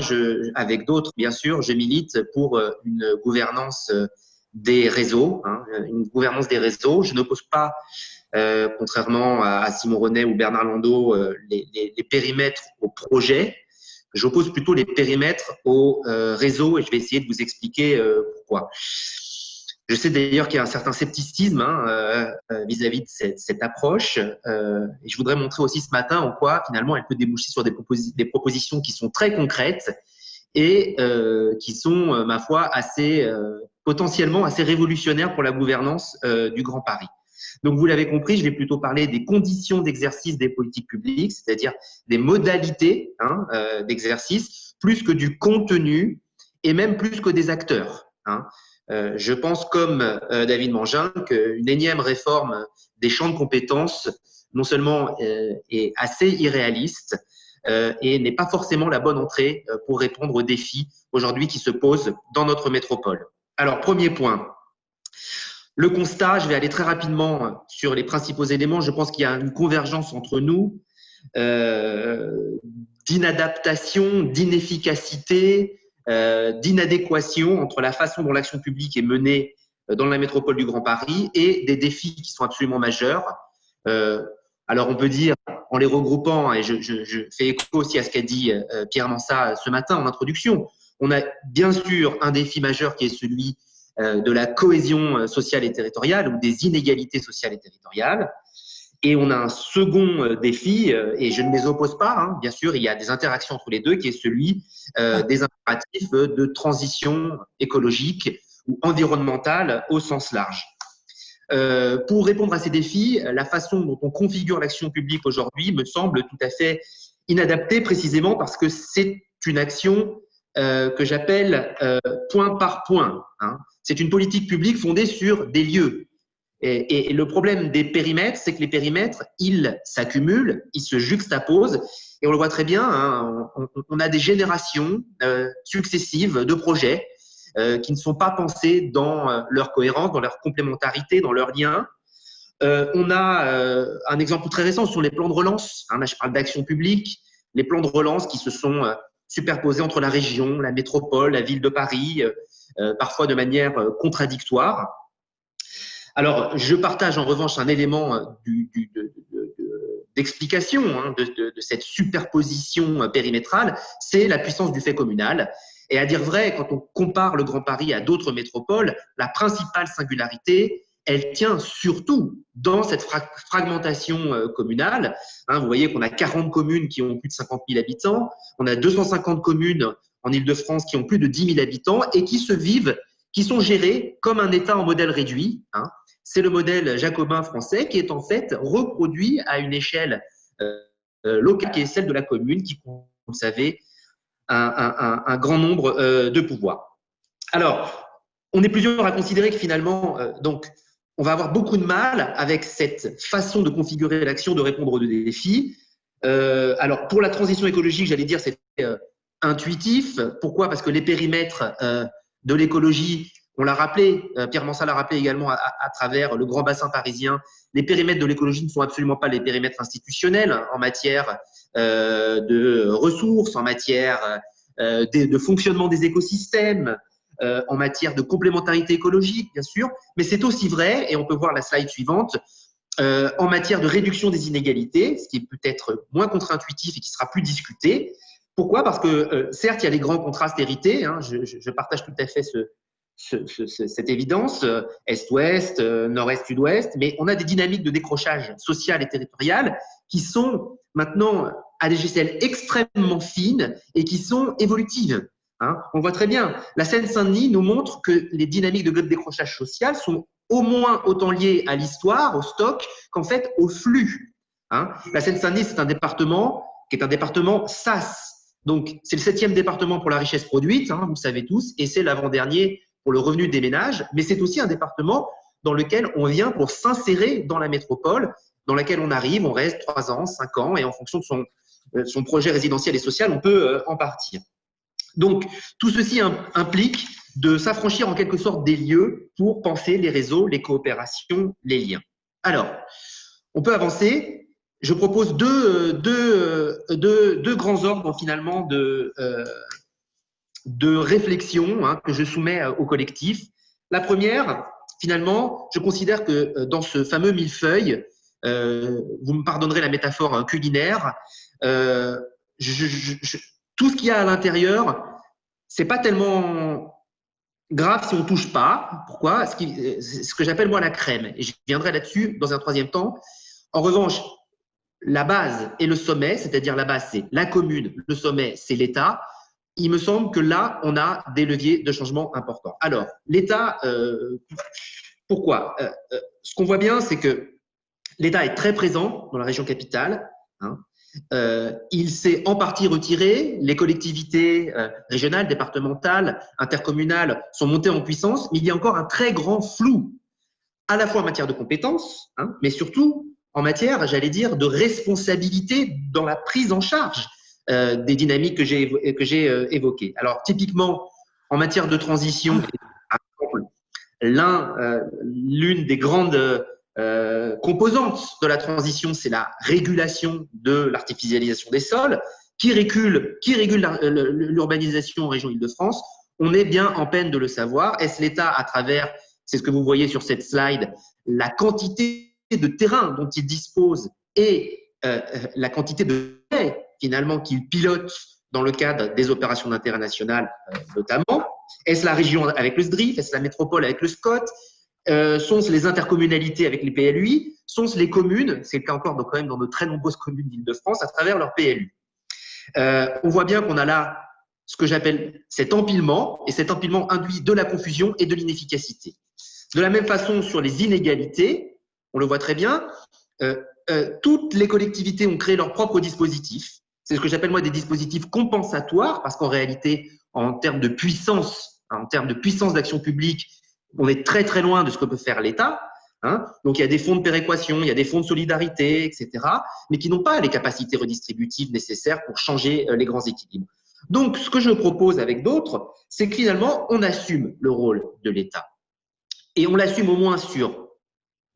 avec d'autres, bien sûr, je milite pour une gouvernance des réseaux, hein, une gouvernance des réseaux. Je n'oppose pas, contrairement à Simon Renet ou Bernard Landau, les périmètres au projet. J'oppose plutôt les périmètres au réseau et je vais essayer de vous expliquer pourquoi. Je sais d'ailleurs qu'il y a un certain scepticisme vis-à-vis de cette approche. Et je voudrais montrer aussi ce matin en quoi, finalement, elle peut déboucher sur des propositions qui sont très concrètes et qui sont, ma foi, potentiellement assez révolutionnaires pour la gouvernance du Grand Paris. Donc, vous l'avez compris, je vais plutôt parler des conditions d'exercice des politiques publiques, c'est-à-dire des modalités d'exercice, plus que du contenu et même plus que des acteurs. Je pense, comme David Mangin, qu'une énième réforme des champs de compétences, non seulement est assez irréaliste et n'est pas forcément la bonne entrée pour répondre aux défis aujourd'hui qui se posent dans notre métropole. Alors, premier point. Le constat, je vais aller très rapidement sur les principaux éléments. Je pense qu'il y a une convergence entre nous d'inadaptation, d'inefficacité, d'inadéquation entre la façon dont l'action publique est menée dans la métropole du Grand Paris et des défis qui sont absolument majeurs. Alors, on peut dire, en les regroupant, et je fais écho aussi à ce qu'a dit Pierre Mansat ce matin en introduction, on a bien sûr un défi majeur qui est celui de la cohésion sociale et territoriale ou des inégalités sociales et territoriales. Et on a un second défi, et je ne les oppose pas, hein, bien sûr, il y a des interactions entre les deux, qui est celui des impératifs de transition écologique ou environnementale au sens large. Pour répondre à ces défis, la façon dont on configure l'action publique aujourd'hui me semble tout à fait inadaptée, précisément parce que c'est une action que j'appelle point par point. Hein. C'est une politique publique fondée sur des lieux. Et le problème des périmètres, c'est que les périmètres, ils s'accumulent, ils se juxtaposent. Et on le voit très bien, hein, on a des générations successives de projets qui ne sont pas pensés dans leur cohérence, dans leur complémentarité, dans leurs liens. On a un exemple très récent sur les plans de relance. Hein, là, je parle d'action publique. Les plans de relance qui se sont superposés entre la région, la métropole, la ville de Paris, parfois de manière contradictoire. Alors, je partage en revanche un élément d'explication de cette superposition périmétrale, c'est la puissance du fait communal. Et à dire vrai, quand on compare le Grand Paris à d'autres métropoles, la principale singularité, elle tient surtout dans cette fragmentation communale. Hein, vous voyez qu'on a 40 communes qui ont plus de 50 000 habitants, on a 250 communes en Île-de-France qui ont plus de 10 000 habitants et qui se vivent, qui sont gérées comme un État en modèle réduit. Hein. C'est le modèle jacobin français qui est en fait reproduit à une échelle locale qui est celle de la commune qui, vous le savez, un grand nombre de pouvoirs. Alors, on est plusieurs à considérer que finalement, donc, on va avoir beaucoup de mal avec cette façon de configurer l'action, de répondre aux défis. Alors, pour la transition écologique, j'allais dire, c'est intuitif. Pourquoi? Parce que les périmètres de l'écologie, on l'a rappelé, Pierre Mansat l'a rappelé également à travers le grand bassin parisien, les périmètres de l'écologie ne sont absolument pas les périmètres institutionnels en matière de ressources, en matière de fonctionnement des écosystèmes, en matière de complémentarité écologique, bien sûr, mais c'est aussi vrai, et on peut voir la slide suivante, en matière de réduction des inégalités, ce qui est peut-être moins contre-intuitif et qui sera plus discuté. Pourquoi? Parce que certes, il y a des grands contrastes hérités, hein, je partage tout à fait cette évidence, Est-Ouest, Nord-Est-Sud-Ouest, mais on a des dynamiques de décrochage social et territorial qui sont maintenant à des échelles extrêmement fines et qui sont évolutives. Hein. On voit très bien, la Seine-Saint-Denis nous montre que les dynamiques de décrochage social sont au moins autant liées à l'histoire, au stock, qu'en fait au flux. Hein. La Seine-Saint-Denis, c'est un département qui est un département SAS. Donc, c'est le 7e département pour la richesse produite, hein, vous le savez tous, et c'est l'avant-dernier pour le revenu des ménages, mais c'est aussi un département dans lequel on vient pour s'insérer dans la métropole, dans laquelle on arrive, on reste 3 ans, 5 ans, et en fonction de son projet résidentiel et social, on peut en partir. Donc, tout ceci implique de s'affranchir en quelque sorte des lieux pour penser les réseaux, les coopérations, les liens. Alors, on peut avancer. Je propose deux grands ordres finalement de réflexion hein, que je soumets au collectif. La première, finalement, je considère que dans ce fameux millefeuille, vous me pardonnerez la métaphore culinaire, tout ce qu'il y a à l'intérieur, c'est pas tellement grave si on touche pas. Pourquoi? C'est ce que j'appelle moi la crème. Et je viendrai là-dessus dans un troisième temps. En revanche, la base et le sommet, c'est-à-dire la base c'est la commune, le sommet c'est l'État. Il me semble que là, on a des leviers de changement importants. Alors, l'État, pourquoi? Ce qu'on voit bien, c'est que l'État est très présent dans la région capitale. Hein. Il s'est en partie retiré. Les collectivités régionales, départementales, intercommunales sont montées en puissance, mais il y a encore un très grand flou, à la fois en matière de compétences, hein, mais surtout en matière, j'allais dire, de responsabilité dans la prise en charge des dynamiques que j'ai évoquées. Alors, typiquement, en matière de transition, par exemple, l'une des grandes composante de la transition, c'est la régulation de l'artificialisation des sols, qui régule l'urbanisation en région Île-de-France. On est bien en peine de le savoir. Est-ce l'État, à travers, c'est ce que vous voyez sur cette slide, la quantité de terrain dont il dispose et la quantité de prêts finalement qu'il pilote dans le cadre des opérations d'intérêt national notamment? Est-ce la région avec le SDRIF? Est-ce la métropole avec le SCOT? Sont-ce les intercommunalités avec les PLUI? Sont-ce les communes? C'est le cas encore quand même dans de très nombreuses communes d'Île-de-France à travers leur PLU. On voit bien qu'on a là ce que j'appelle cet empilement, et cet empilement induit de la confusion et de l'inefficacité. De la même façon, sur les inégalités, on le voit très bien, toutes les collectivités ont créé leurs propres dispositifs. C'est ce que j'appelle moi des dispositifs compensatoires, parce qu'en réalité, en termes de puissance d'action publique, on est très très loin de ce que peut faire l'État. Hein. Donc, il y a des fonds de péréquation, il y a des fonds de solidarité, etc., mais qui n'ont pas les capacités redistributives nécessaires pour changer les grands équilibres. Donc, ce que je propose avec d'autres, c'est que finalement, on assume le rôle de l'État. Et on l'assume au moins sur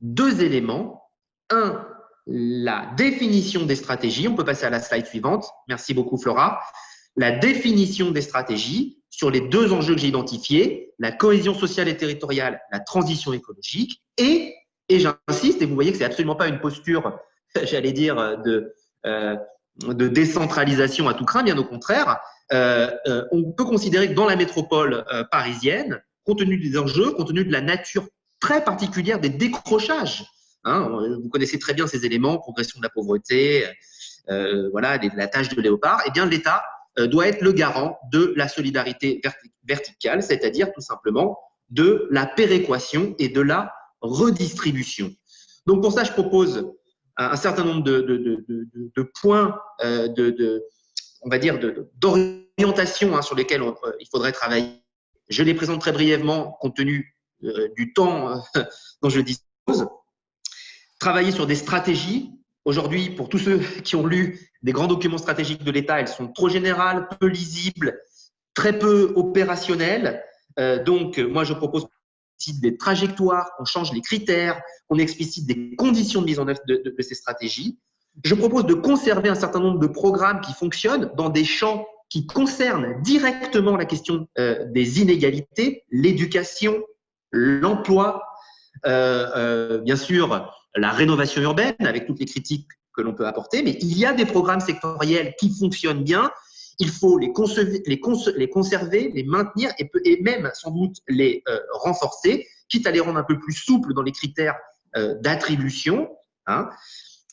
2 éléments. Un, la définition des stratégies. On peut passer à la slide suivante. Merci beaucoup, Flora. La définition des stratégies sur les 2 enjeux que j'ai identifiés, la cohésion sociale et territoriale, la transition écologique, et j'insiste, et vous voyez que c'est absolument pas une posture, j'allais dire, de décentralisation à tout craint, bien au contraire, on peut considérer que dans la métropole parisienne, compte tenu des enjeux, compte tenu de la nature très particulière des décrochages, hein, vous connaissez très bien ces éléments, progression de la pauvreté, voilà, la tâche de léopard, eh bien l'État doit être le garant de la solidarité verticale, c'est-à-dire tout simplement de la péréquation et de la redistribution. Donc pour ça, je propose un certain nombre de points on va dire d'orientation, hein, sur lesquels il faudrait travailler. Je les présente très brièvement compte tenu du temps dont je dispose. Travailler sur des stratégies. Aujourd'hui, pour tous ceux qui ont lu des grands documents stratégiques de l'État, elles sont trop générales, peu lisibles, très peu opérationnelles. Donc, moi, je propose des trajectoires, qu'on change les critères, qu'on explicite des conditions de mise en œuvre de ces stratégies. Je propose de conserver un certain nombre de programmes qui fonctionnent dans des champs qui concernent directement la question des inégalités, l'éducation, l'emploi, bien sûr, la rénovation urbaine avec toutes les critiques que l'on peut apporter, mais il y a des programmes sectoriels qui fonctionnent bien. Il faut les conserver, les maintenir et même sans doute les renforcer, quitte à les rendre un peu plus souples dans les critères d'attribution. Hein.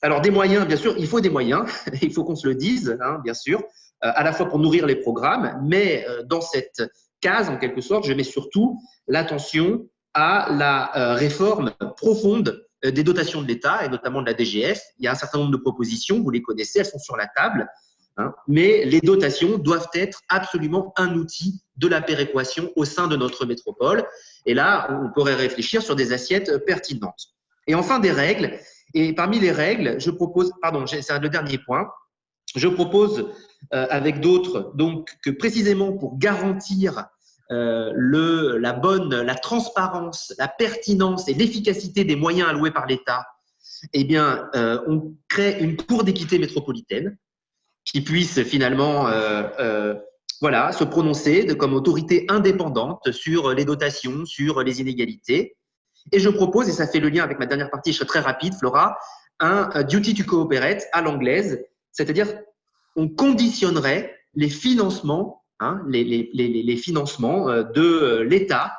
Alors des moyens, bien sûr, il faut des moyens, il faut qu'on se le dise, hein, bien sûr, à la fois pour nourrir les programmes, mais dans cette case, en quelque sorte, je mets surtout l'attention à la réforme profonde des dotations de l'État et notamment de la DGF. Il y a un certain nombre de propositions, vous les connaissez, elles sont sur la table, hein, mais les dotations doivent être absolument un outil de la péréquation au sein de notre métropole. Et là, on pourrait réfléchir sur des assiettes pertinentes. Et enfin, des règles. Et parmi les règles, je propose, pardon, c'est le dernier point, je propose avec d'autres donc que précisément pour garantir la transparence, la pertinence et l'efficacité des moyens alloués par l'État, eh bien, on crée une cour d'équité métropolitaine qui puisse finalement voilà, se prononcer comme autorité indépendante sur les dotations, sur les inégalités. Et je propose, et ça fait le lien avec ma dernière partie, je serai très rapide, Flora, un duty to cooperate à l'anglaise, c'est-à-dire on conditionnerait les financements, hein, les financements de l'État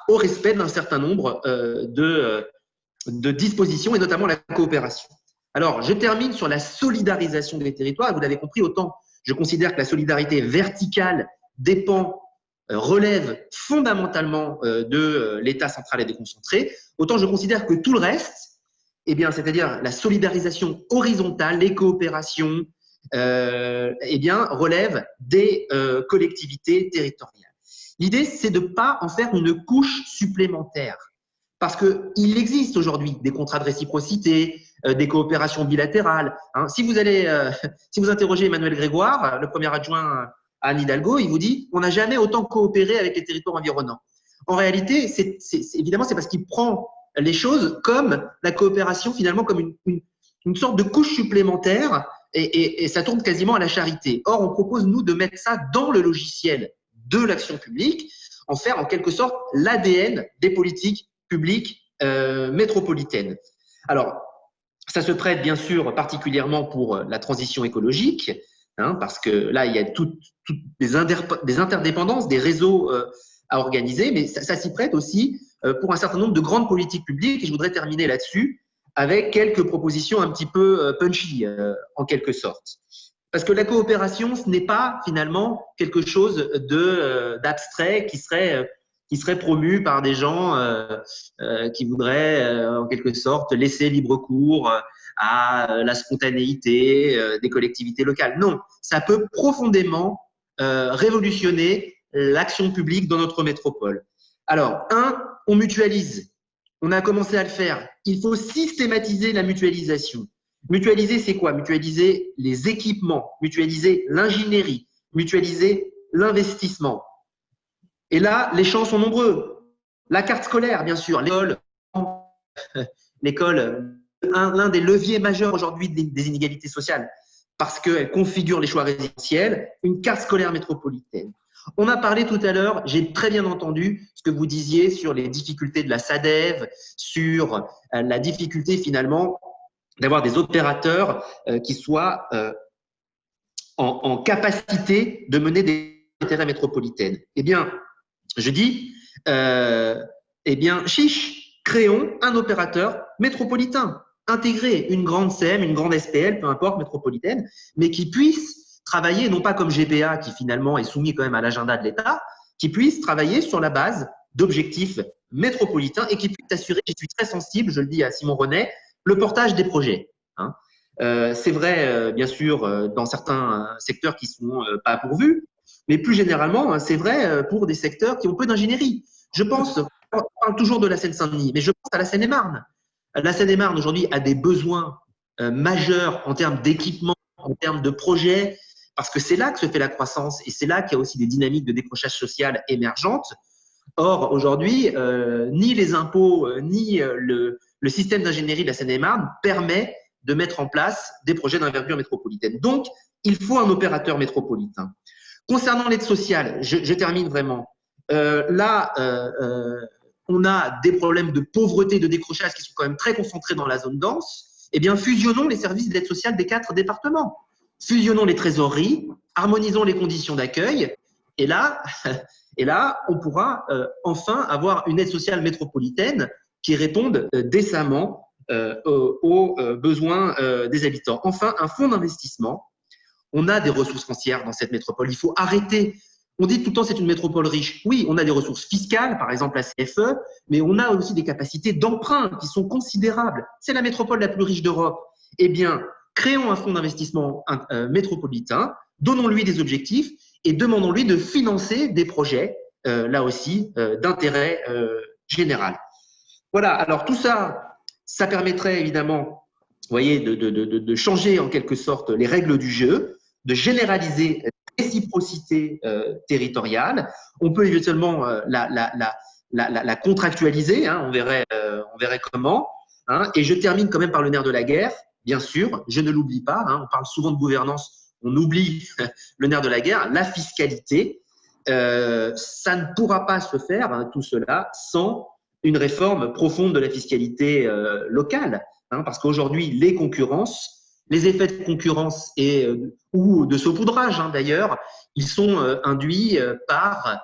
au respect d'un certain nombre de dispositions et notamment la coopération. Alors, je termine sur la solidarisation des territoires. Vous l'avez compris, autant je considère que la solidarité verticale relève fondamentalement de l'État central et déconcentré, autant je considère que tout le reste, eh bien, c'est-à-dire la solidarisation horizontale, les coopérations, eh bien, relève des collectivités territoriales. L'idée, c'est de ne pas en faire une couche supplémentaire, parce qu'il existe aujourd'hui des contrats de réciprocité, des coopérations bilatérales. Hein. Si vous interrogez Emmanuel Grégoire, le premier adjoint à Anne Hidalgo, il vous dit on n'a jamais autant coopéré avec les territoires environnants. En réalité, évidemment, c'est parce qu'il prend les choses comme la coopération, finalement, comme une sorte de couche supplémentaire et ça tourne quasiment à la charité. Or, on propose, nous, de mettre ça dans le logiciel de l'action publique, en faire en quelque sorte l'ADN des politiques publiques métropolitaines. Alors, ça se prête bien sûr particulièrement pour la transition écologique, hein, parce que là, il y a toutes des interdépendances, des réseaux à organiser, mais ça s'y prête aussi pour un certain nombre de grandes politiques publiques. Et je voudrais terminer là-dessus avec quelques propositions un petit peu punchy, en quelque sorte. Parce que la coopération, ce n'est pas finalement quelque chose d'abstrait qui serait promu par des gens qui voudraient en quelque sorte laisser libre cours à la spontanéité des collectivités locales. Non, ça peut profondément révolutionner l'action publique dans notre métropole. Alors, on mutualise on a commencé à le faire. Il faut systématiser la mutualisation. Mutualiser, c'est quoi? Mutualiser les équipements, mutualiser l'ingénierie, mutualiser l'investissement. Et là, les champs sont nombreux. La carte scolaire, bien sûr, l'école, l'un des leviers majeurs aujourd'hui des inégalités sociales, parce qu'elle configure les choix résidentiels, une carte scolaire métropolitaine. On a parlé tout à l'heure, j'ai très bien entendu ce que vous disiez sur les difficultés de la SADEV, sur la difficulté finalement d'avoir des opérateurs qui soient en capacité de mener des intérêts métropolitaines. Eh bien, je dis, chiche, créons un opérateur métropolitain, intégré, une grande CM, une grande SPL, peu importe, métropolitaine, mais qui puisse travailler, non pas comme GPA, qui finalement est soumis quand même à l'agenda de l'État, qui puisse travailler sur la base d'objectifs métropolitains et qui puisse assurer, je suis très sensible, je le dis à Simon Renet, le portage des projets. Hein. C'est vrai, bien sûr, dans certains secteurs qui ne sont pas pourvus, mais plus généralement, c'est vrai pour des secteurs qui ont peu d'ingénierie. Je pense, on parle toujours de la Seine-Saint-Denis, mais je pense à la Seine-et-Marne. La Seine-et-Marne, aujourd'hui, a des besoins majeurs en termes d'équipement, en termes de projets, parce que c'est là que se fait la croissance et c'est là qu'il y a aussi des dynamiques de décrochage social émergentes. Or, aujourd'hui, ni les impôts, ni le système d'ingénierie de la Seine-et-Marne permet de mettre en place des projets d'envergure métropolitaine. Donc, il faut un opérateur métropolitain. Concernant l'aide sociale, je termine vraiment. Là, on a des problèmes de pauvreté, de décrochage qui sont quand même très concentrés dans la zone dense. Eh bien, fusionnons les services d'aide sociale des 4 départements. Fusionnons les trésoreries, harmonisons les conditions d'accueil. Et là, on pourra enfin avoir une aide sociale métropolitaine qui réponde décemment aux besoins des habitants. Enfin, un fonds d'investissement. On a des ressources foncières dans cette métropole. Il faut arrêter. On dit tout le temps c'est une métropole riche. Oui, on a des ressources fiscales, par exemple la CFE, mais on a aussi des capacités d'emprunt qui sont considérables. C'est la métropole la plus riche d'Europe. Eh bien, créons un fonds d'investissement métropolitain, donnons-lui des objectifs et demandons-lui de financer des projets, là aussi, d'intérêt général. Voilà, alors tout ça, ça permettrait évidemment, vous voyez, de changer en quelque sorte les règles du jeu, de généraliser la réciprocité territoriale. On peut éventuellement la contractualiser, hein, on verrait comment. Hein, et je termine quand même par le nerf de la guerre, bien sûr, je ne l'oublie pas. Hein, on parle souvent de gouvernance, on oublie le nerf de la guerre, la fiscalité. Ça ne pourra pas se faire, hein, tout cela, sans une réforme profonde de la fiscalité locale. Hein, parce qu'aujourd'hui, les concurrences, les effets de concurrence ou de saupoudrage, hein, d'ailleurs, ils sont induits par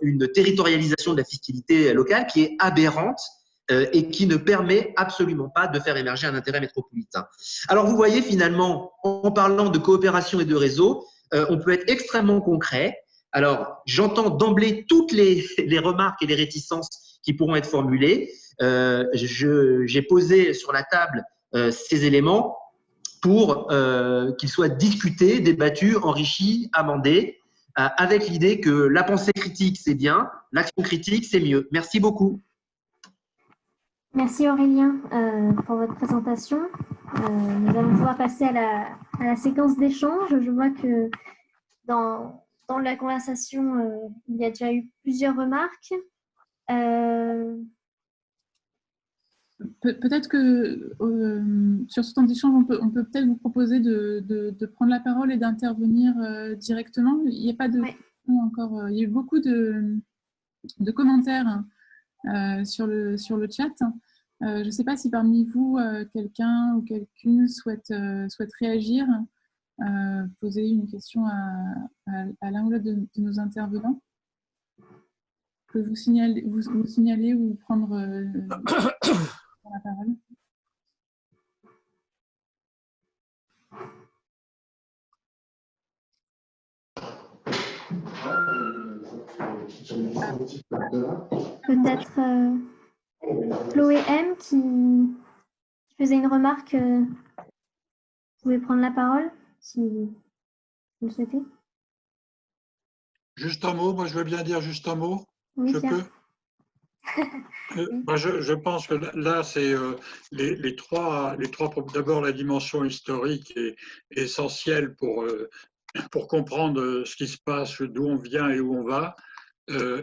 une territorialisation de la fiscalité locale qui est aberrante et qui ne permet absolument pas de faire émerger un intérêt métropolitain. Alors, vous voyez, finalement, en parlant de coopération et de réseau, on peut être extrêmement concret. Alors, j'entends d'emblée toutes les remarques et les réticences qui pourront être formulées. J'ai posé sur la table ces éléments pour qu'ils soient discutés, débattus, enrichis, amendés, avec l'idée que la pensée critique, c'est bien, l'action critique, c'est mieux. Merci beaucoup. Merci Aurélien pour votre présentation. Nous allons pouvoir passer à la séquence d'échange. Je vois que dans la conversation, il y a déjà eu plusieurs remarques. Peut-être que sur ce temps d'échange, on peut peut-être vous proposer de prendre la parole et d'intervenir directement. Il n'y a pas de encore. Il y a eu beaucoup de commentaires sur le chat. Je ne sais pas si parmi vous, quelqu'un ou quelqu'une souhaite réagir, poser une question à l'un ou l'autre de nos intervenants. Je peux vous signaler ou prendre la parole. Peut-être Chloé M qui faisait une remarque. Vous pouvez prendre la parole si vous le souhaitez. Juste un mot, moi je veux bien dire juste un mot. Oui, je Pierre. peux. Moi, je pense que là, c'est les trois. D'abord, la dimension historique est essentielle pour comprendre ce qui se passe, d'où on vient et où on va.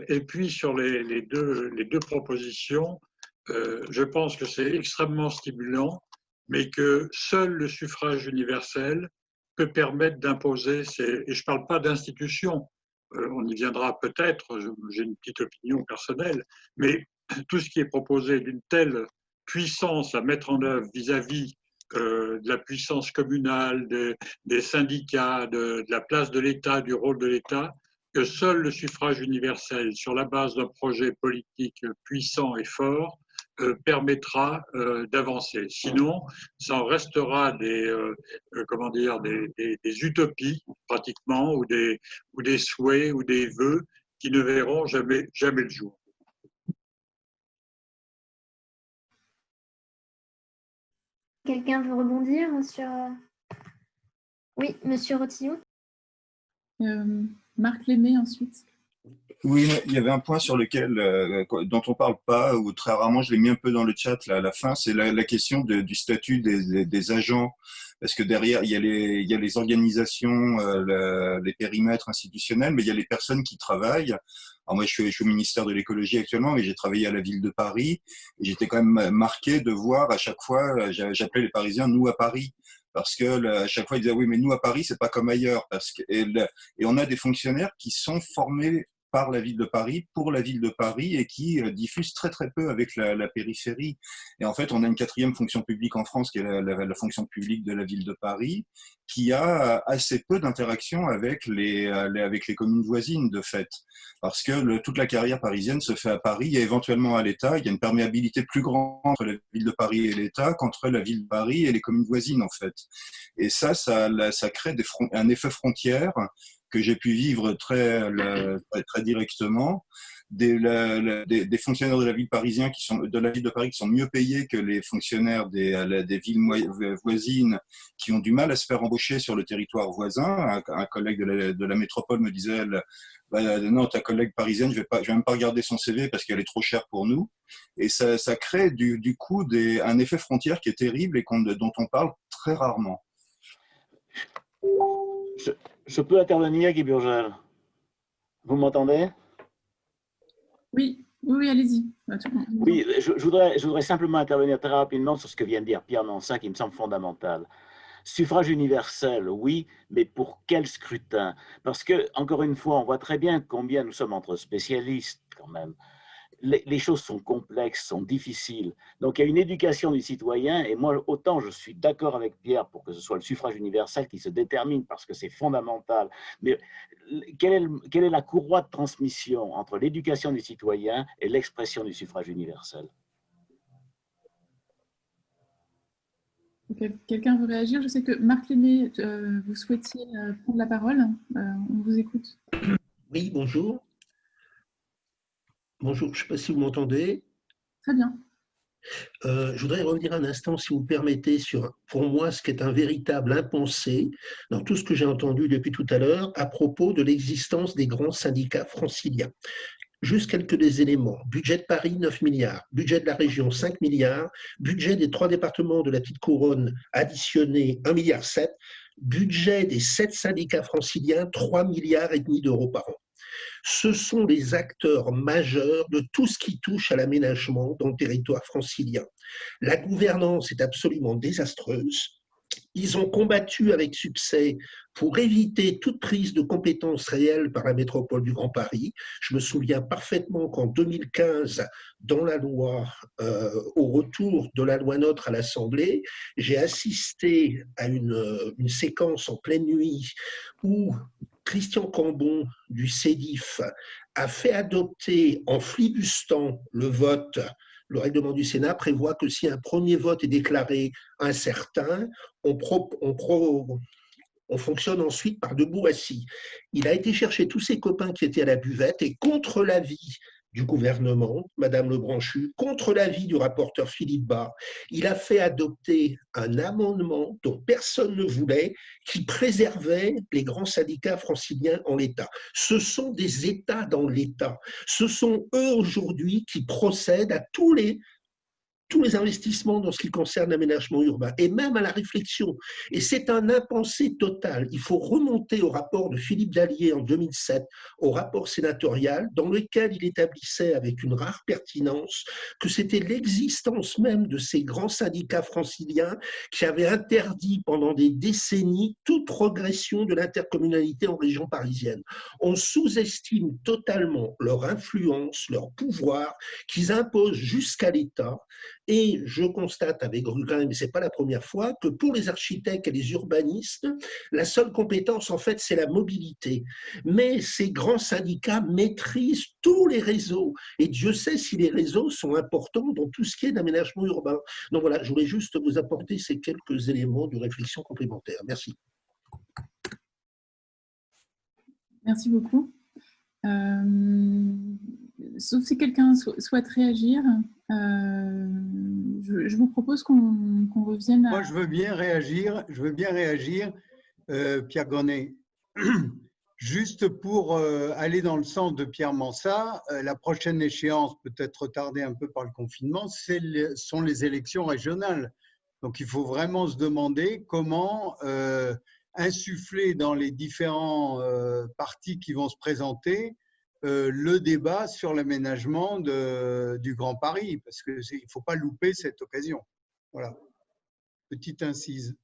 Et puis, sur les deux propositions, je pense que c'est extrêmement stimulant, mais que seul le suffrage universel peut permettre d'imposer et je ne parle pas d'institutions, on y viendra peut-être, j'ai une petite opinion personnelle, mais tout ce qui est proposé d'une telle puissance à mettre en œuvre vis-à-vis de la puissance communale, des syndicats, de la place de l'État, du rôle de l'État, que seul le suffrage universel, sur la base d'un projet politique puissant et fort, permettra d'avancer. Sinon, ça en restera comment dire, des utopies, pratiquement, ou des souhaits, ou des vœux qui ne verront jamais le jour. Quelqu'un veut rebondir sur... Oui, Monsieur Rotillon. Marc Lémé ensuite. Oui, il y avait un point sur lequel, dont on parle pas, ou très rarement, je l'ai mis un peu dans le chat là, à la fin, c'est la question du statut des agents. Parce que derrière, il y a les organisations, les périmètres institutionnels, mais il y a les personnes qui travaillent. Alors moi, je suis au ministère de l'écologie actuellement, mais j'ai travaillé à la ville de Paris. Et j'étais quand même marqué de voir à chaque fois, j'appelais les Parisiens « nous à Paris ». Parce que à chaque fois, ils disaient « oui, mais nous à Paris, c'est pas comme ailleurs ». Et on a des fonctionnaires qui sont formés par la ville de Paris, pour la ville de Paris, et qui diffusent très très peu avec la périphérie. Et en fait, on a une quatrième fonction publique en France, qui est la fonction publique de la ville de Paris, qui a assez peu d'interaction avec les communes voisines, de fait. Parce que toute la carrière parisienne se fait à Paris et éventuellement à l'État. Il y a une perméabilité plus grande entre la ville de Paris et l'État qu'entre la ville de Paris et les communes voisines, en fait. Et ça crée un effet frontière que j'ai pu vivre très directement, des fonctionnaires de la ville parisienne de la ville de Paris qui sont mieux payés que les fonctionnaires des villes voisines, qui ont du mal à se faire embaucher sur le territoire voisin. Un collègue de la métropole me disait non, ta collègue parisienne, je vais même pas regarder son CV parce qu'elle est trop chère pour nous. Et ça crée du coup un effet frontière qui est terrible et dont on parle très rarement. Je peux intervenir, Guy Burgel? Vous m'entendez? Oui, allez-y. Oui, je voudrais simplement intervenir très rapidement sur ce que vient de dire Pierre Mansart, qui me semble fondamental. Suffrage universel, oui, mais pour quel scrutin? Parce que, encore une fois, on voit très bien combien nous sommes entre spécialistes, quand même. Les choses sont complexes, sont difficiles. Donc, il y a une éducation du citoyen, et moi, autant je suis d'accord avec Pierre pour que ce soit le suffrage universel qui se détermine, parce que c'est fondamental. Mais quelle est la courroie de transmission entre l'éducation du citoyen et l'expression du suffrage universel? Quelqu'un veut réagir? Je sais que Marc Lémé, vous souhaitiez prendre la parole. On vous écoute. Oui, bonjour. Bonjour, je ne sais pas si vous m'entendez. Très bien. Je voudrais revenir un instant, si vous permettez, sur, pour moi, ce qui est un véritable impensé dans tout ce que j'ai entendu depuis tout à l'heure à propos de l'existence des grands syndicats franciliens. Juste quelques des éléments. Budget de Paris, 9 milliards. Budget de la région, 5 milliards. Budget des 3 départements de la petite couronne additionné, 1,7 milliard. Budget des 7 syndicats franciliens, 3,5 milliards d'euros par an. Ce sont les acteurs majeurs de tout ce qui touche à l'aménagement dans le territoire francilien. La gouvernance est absolument désastreuse. Ils ont combattu avec succès pour éviter toute prise de compétences réelles par la métropole du Grand Paris. Je me souviens parfaitement qu'en 2015, dans la loi, au retour de la loi NOTRe à l'Assemblée, j'ai assisté à une séquence en pleine nuit où Christian Cambon du CEDIF a fait adopter en flibustant le vote. Le règlement du Sénat prévoit que si un premier vote est déclaré incertain, on fonctionne ensuite par debout assis. Il a été chercher tous ses copains qui étaient à la buvette et contre l'avis du gouvernement, Madame Lebranchu, contre l'avis du rapporteur Philippe Bas, il a fait adopter un amendement dont personne ne voulait, qui préservait les grands syndicats franciliens en l'état. Ce sont des États dans l'État. Ce sont eux aujourd'hui qui procèdent à tous les investissements dans ce qui concerne l'aménagement urbain et même à la réflexion. Et c'est un impensé total. Il faut remonter au rapport de Philippe Dallier en 2007, au rapport sénatorial, dans lequel il établissait avec une rare pertinence que c'était l'existence même de ces grands syndicats franciliens qui avaient interdit pendant des décennies toute progression de l'intercommunalité en région parisienne. On sous-estime totalement leur influence, leur pouvoir qu'ils imposent jusqu'à l'État. Et je constate avec regret, mais ce n'est pas la première fois, que pour les architectes et les urbanistes, la seule compétence, en fait, c'est la mobilité. Mais ces grands syndicats maîtrisent tous les réseaux. Et Dieu sait si les réseaux sont importants dans tout ce qui est d'aménagement urbain. Donc voilà, je voulais juste vous apporter ces quelques éléments de réflexion complémentaire. Merci. Merci beaucoup. Sauf si quelqu'un souhaite réagir, je vous propose qu'on revienne à… Moi, je veux bien réagir, Pierre Gonnet. Juste pour aller dans le sens de Pierre Mansat, la prochaine échéance, peut-être retardée un peu par le confinement, sont les élections régionales. Donc, il faut vraiment se demander comment insuffler dans les différents partis qui vont se présenter le débat sur l'aménagement du Grand Paris, parce qu'il ne faut pas louper cette occasion. Voilà, petite incise.